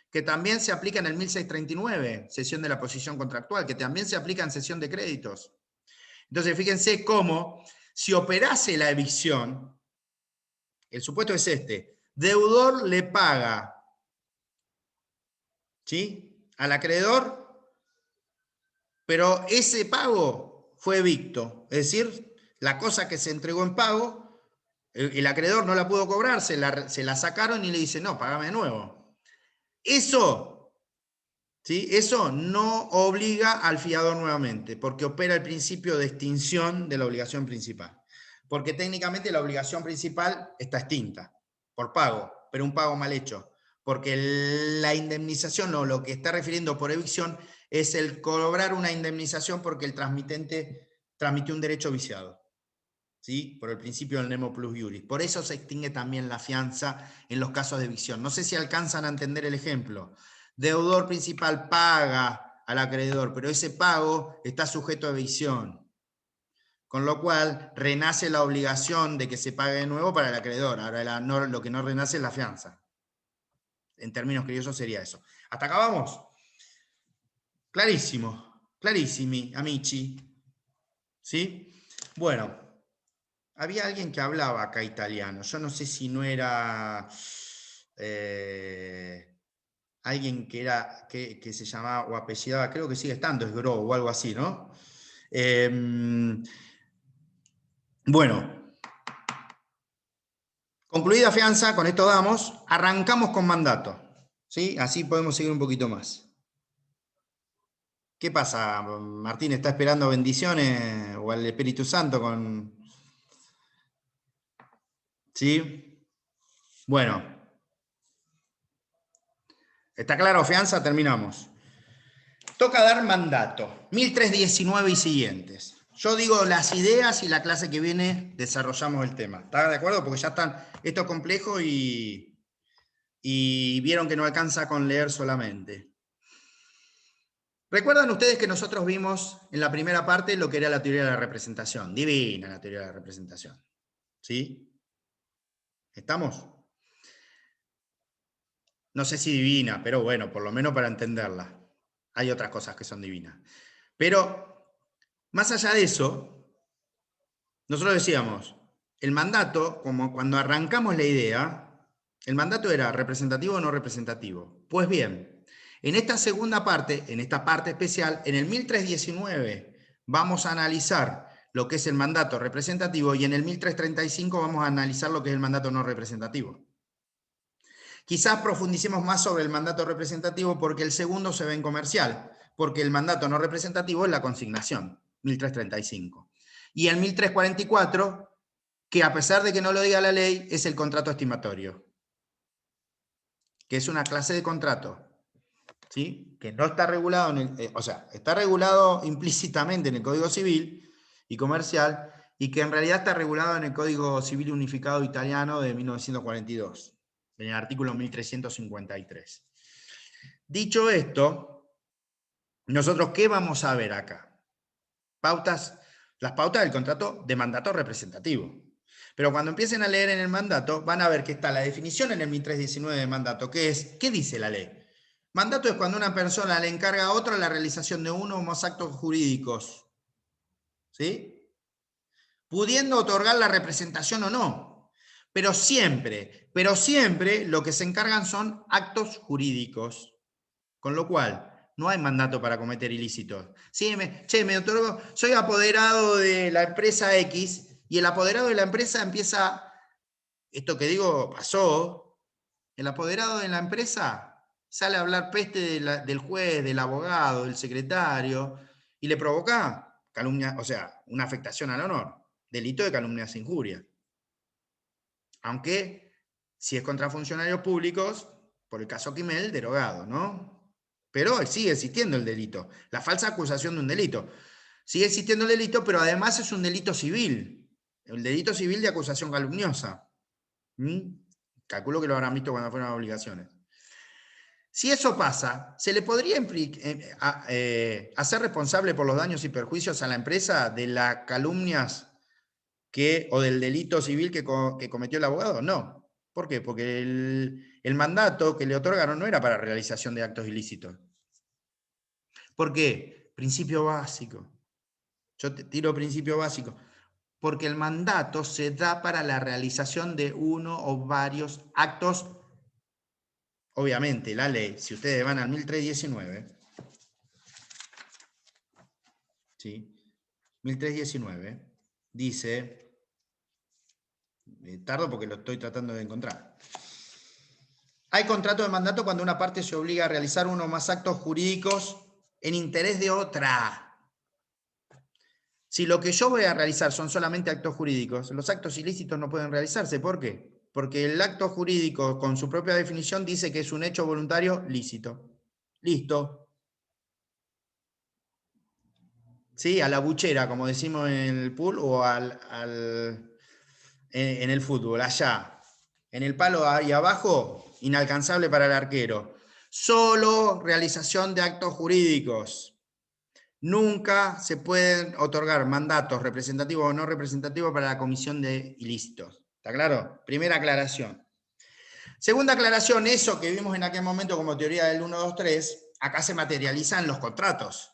Que también se aplica en el 1639, cesión de la posición contractual, que también se aplica en cesión de créditos. Entonces, fíjense cómo, si operase la evicción, el supuesto es este, deudor le paga, ¿sí?, al acreedor, pero ese pago fue evicto, es decir, la cosa que se entregó en pago, el acreedor no la pudo cobrar, se la sacaron y le dice, no, págame de nuevo. Eso, ¿sí?, eso no obliga al fiador nuevamente, porque opera el principio de extinción de la obligación principal. Porque técnicamente la obligación principal está extinta por pago, pero un pago mal hecho. Porque la indemnización, o lo que está refiriendo por evicción, es el cobrar una indemnización porque el transmitente transmitió un derecho viciado, ¿sí?, por el principio del nemo plus iuris. Por eso se extingue también la fianza en los casos de evicción. No sé si alcanzan a entender el ejemplo. Deudor principal paga al acreedor, pero ese pago está sujeto a evicción. Con lo cual, renace la obligación de que se pague de nuevo para el acreedor. Ahora lo que no renace es la fianza. En términos criollos sería eso. ¿Hasta acá vamos? Clarísimo. Clarissimi, amici. ¿Sí? Bueno, había alguien que hablaba acá italiano. Yo no sé si no era alguien que se llamaba o apellidaba, creo que sigue estando, es Gro o algo así, ¿no? Bueno, concluida fianza, con esto damos, arrancamos con mandato, ¿sí? Así podemos seguir un poquito más. ¿Qué pasa? ¿Martín está esperando bendiciones o al Espíritu Santo con... ¿Sí? Bueno. ¿Está claro, fianza? Terminamos. Toca dar mandato. 1319 y siguientes. Yo digo las ideas y la clase que viene desarrollamos el tema. ¿Está de acuerdo? Porque ya están... Esto es complejo y vieron que no alcanza con leer solamente. ¿Recuerdan ustedes que nosotros vimos en la primera parte lo que era la teoría de la representación? Divina la teoría de la representación. ¿Sí? ¿Estamos? No sé si divina, pero bueno, por lo menos para entenderla. Hay otras cosas que son divinas. Pero, más allá de eso, nosotros decíamos, el mandato, como cuando arrancamos la idea, el mandato era representativo o no representativo. Pues bien, en esta segunda parte, en esta parte especial, en el 1319 vamos a analizar lo que es el mandato representativo y en el 1335 vamos a analizar lo que es el mandato no representativo. Quizás profundicemos más sobre el mandato representativo porque el segundo se ve en comercial, porque el mandato no representativo es la consignación, 1335. Y el 1344, que a pesar de que no lo diga la ley, es el contrato estimatorio, que es una clase de contrato, ¿sí? Que no está regulado, o sea, está regulado implícitamente en el Código Civil y Comercial, y que en realidad está regulado en el Código Civil Unificado Italiano de 1942. En el artículo 1353. Dicho esto, nosotros, ¿qué vamos a ver acá? Las pautas del contrato de mandato representativo. Pero cuando empiecen a leer en el mandato, van a ver que está la definición en el 1319 de mandato, que es, ¿qué dice la ley? Mandato es cuando una persona le encarga a otra la realización de uno o más actos jurídicos, ¿sí? Pudiendo otorgar la representación o no. Pero siempre lo que se encargan son actos jurídicos. Con lo cual, no hay mandato para cometer ilícitos. Sí, me otorgo, soy apoderado de la empresa X, y el apoderado de la empresa empieza, esto que digo pasó, el apoderado de la empresa sale a hablar peste del juez, del abogado, del secretario, y le provoca calumnia, o sea, una afectación al honor, delito de calumnia e injuria. Aunque, si es contra funcionarios públicos, por el caso Quimel, derogado, ¿no? Pero sigue existiendo el delito. La falsa acusación de un delito. Sigue existiendo el delito, pero además es un delito civil. El delito civil de acusación calumniosa. Calculo que lo habrán visto cuando fueron las obligaciones. Si eso pasa, ¿se le podría hacer responsable por los daños y perjuicios a la empresa de las calumnias o del delito civil que cometió el abogado? No. ¿Por qué? Porque el mandato que le otorgaron no era para realización de actos ilícitos. ¿Por qué? Principio básico. Yo te tiro principio básico. Porque el mandato se da para la realización de uno o varios actos. Obviamente, la ley, si ustedes van al 1319, ¿sí? 1319, dice... tardo porque lo estoy tratando de encontrar. Hay contrato de mandato cuando una parte se obliga a realizar uno o más actos jurídicos en interés de otra. Si lo que yo voy a realizar son solamente actos jurídicos, los actos ilícitos no pueden realizarse. ¿Por qué? Porque el acto jurídico, con su propia definición, dice que es un hecho voluntario lícito. Listo. ¿Sí? A la buchera, como decimos en el pool, o en el fútbol, allá. En el palo ahí abajo, inalcanzable para el arquero. Solo realización de actos jurídicos. Nunca se pueden otorgar mandatos representativos o no representativos para la comisión de ilícitos. ¿Está claro? Primera aclaración. Segunda aclaración, eso que vimos en aquel momento como teoría del 1, 2, 3, acá se materializa en los contratos.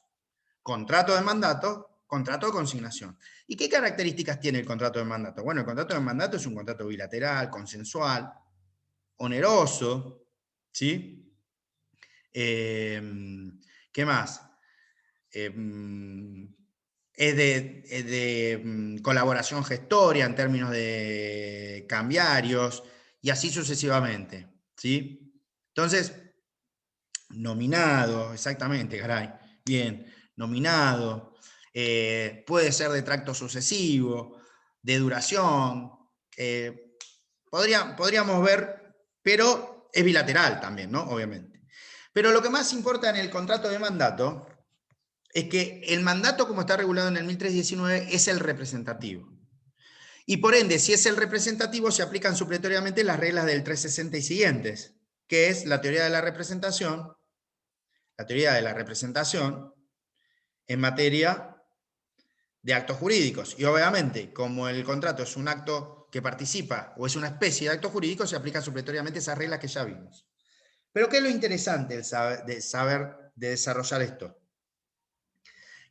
Contrato de mandato, contrato de consignación. ¿Y qué características tiene el contrato de mandato? Bueno, el contrato de mandato es un contrato bilateral, consensual, oneroso, ¿sí? ¿Qué más? Es de colaboración gestoria en términos de cambiarios y así sucesivamente, ¿sí? Entonces, nominado, exactamente, caray. Bien, nominado, puede ser de tracto sucesivo, de duración, podríamos ver, pero es bilateral también, ¿no? Obviamente. Pero lo que más importa en el contrato de mandato es que el mandato, como está regulado en el 1319, es el representativo. Y por ende, si es el representativo, se aplican supletoriamente las reglas del 360 y siguientes, que es la teoría de la representación en materia de actos jurídicos. Y obviamente, como el contrato es un acto que participa o es una especie de acto jurídico, se aplican supletoriamente esas reglas que ya vimos. Pero ¿qué es lo interesante de desarrollar esto?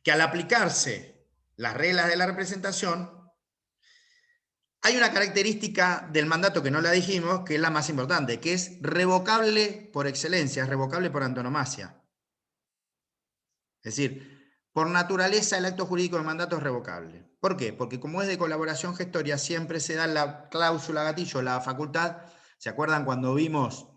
Que al aplicarse las reglas de la representación, hay una característica del mandato que no la dijimos, que es la más importante, que es revocable por excelencia, es revocable por antonomasia. Es decir, por naturaleza el acto jurídico de mandato es revocable. ¿Por qué? Porque como es de colaboración gestoria, siempre se da la cláusula gatillo, la facultad. ¿Se acuerdan cuando vimos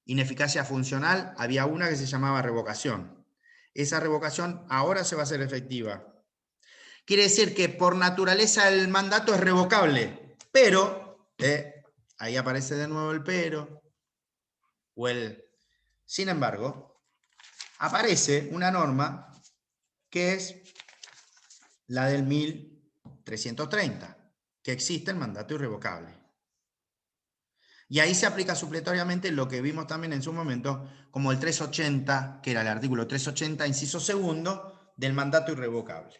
ineficacia funcional? Había una que se llamaba revocación. Esa revocación ahora se va a hacer efectiva. Quiere decir que por naturaleza el mandato es revocable, pero, ahí aparece de nuevo el pero, o el sin embargo, aparece una norma que es la del 1330, que existe el mandato irrevocable. Y ahí se aplica supletoriamente lo que vimos también en su momento como el 380, que era el artículo 380, inciso segundo, del mandato irrevocable.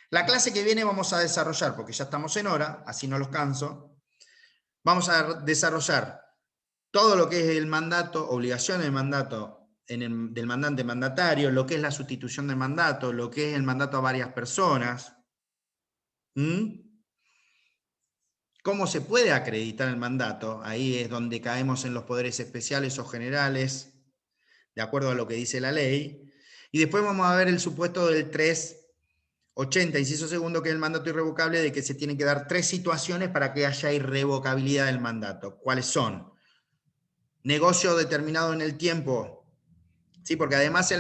La clase que viene vamos a desarrollar, porque ya estamos en hora, así no los canso, vamos a desarrollar todo lo que es el mandato, obligaciones de mandato del mandante mandatario, lo que es la sustitución de mandato, lo que es el mandato a varias personas. ¿Cómo se puede acreditar el mandato? Ahí es donde caemos en los poderes especiales o generales, de acuerdo a lo que dice la ley. Y después vamos a ver el supuesto del 380, inciso segundo, que es el mandato irrevocable, de que se tienen que dar 3 situaciones para que haya irrevocabilidad del mandato. ¿Cuáles son? Negocio determinado en el tiempo. Sí, porque además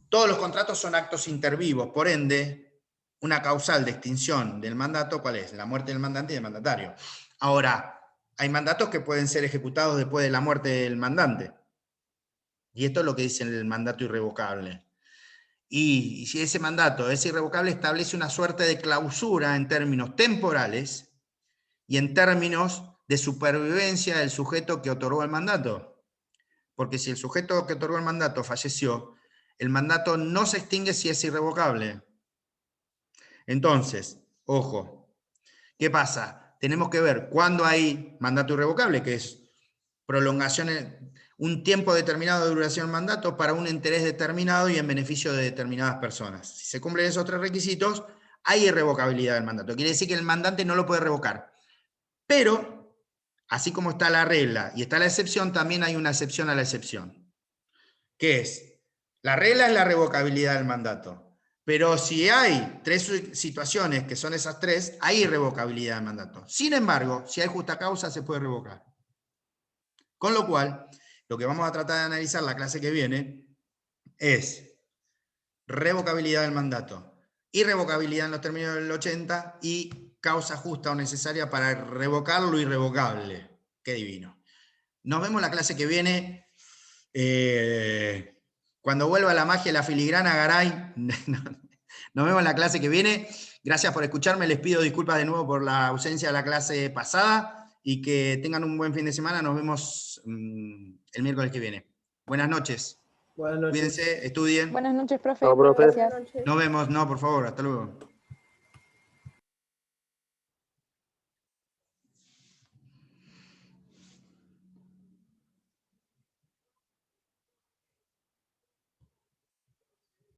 todos los contratos son actos intervivos, por ende, una causal de extinción del mandato, ¿cuál es? La muerte del mandante y del mandatario. Ahora, hay mandatos que pueden ser ejecutados después de la muerte del mandante. Y esto es lo que dice el mandato irrevocable. Y si ese mandato es irrevocable, establece una suerte de clausura en términos temporales y en términos de supervivencia del sujeto que otorgó el mandato. Porque si el sujeto que otorgó el mandato falleció, el mandato no se extingue si es irrevocable. Entonces, ojo, ¿qué pasa? Tenemos que ver cuándo hay mandato irrevocable, que es prolongación, un tiempo determinado de duración del mandato para un interés determinado y en beneficio de determinadas personas. Si se cumplen esos 3 requisitos, hay irrevocabilidad del mandato. Quiere decir que el mandante no lo puede revocar. Pero, así como está la regla y está la excepción, también hay una excepción a la excepción. ¿Qué es? La regla es la revocabilidad del mandato. Pero si hay 3 situaciones que son esas 3, hay irrevocabilidad del mandato. Sin embargo, si hay justa causa, se puede revocar. Con lo cual, lo que vamos a tratar de analizar la clase que viene es revocabilidad del mandato, irrevocabilidad en los términos del 80 y causa justa o necesaria para revocar lo irrevocable. Qué divino. Nos vemos la clase que viene. Cuando vuelva la magia y la filigrana, Garay. Nos vemos en la clase que viene. Gracias por escucharme. Les pido disculpas de nuevo por la ausencia de la clase pasada y que tengan un buen fin de semana. Nos vemos el miércoles que viene. Buenas noches. Buenas noches. Cuídense, estudien. Buenas noches, profe. Chao, profe. Gracias. Buenas noches. Nos vemos. No, por favor. Hasta luego.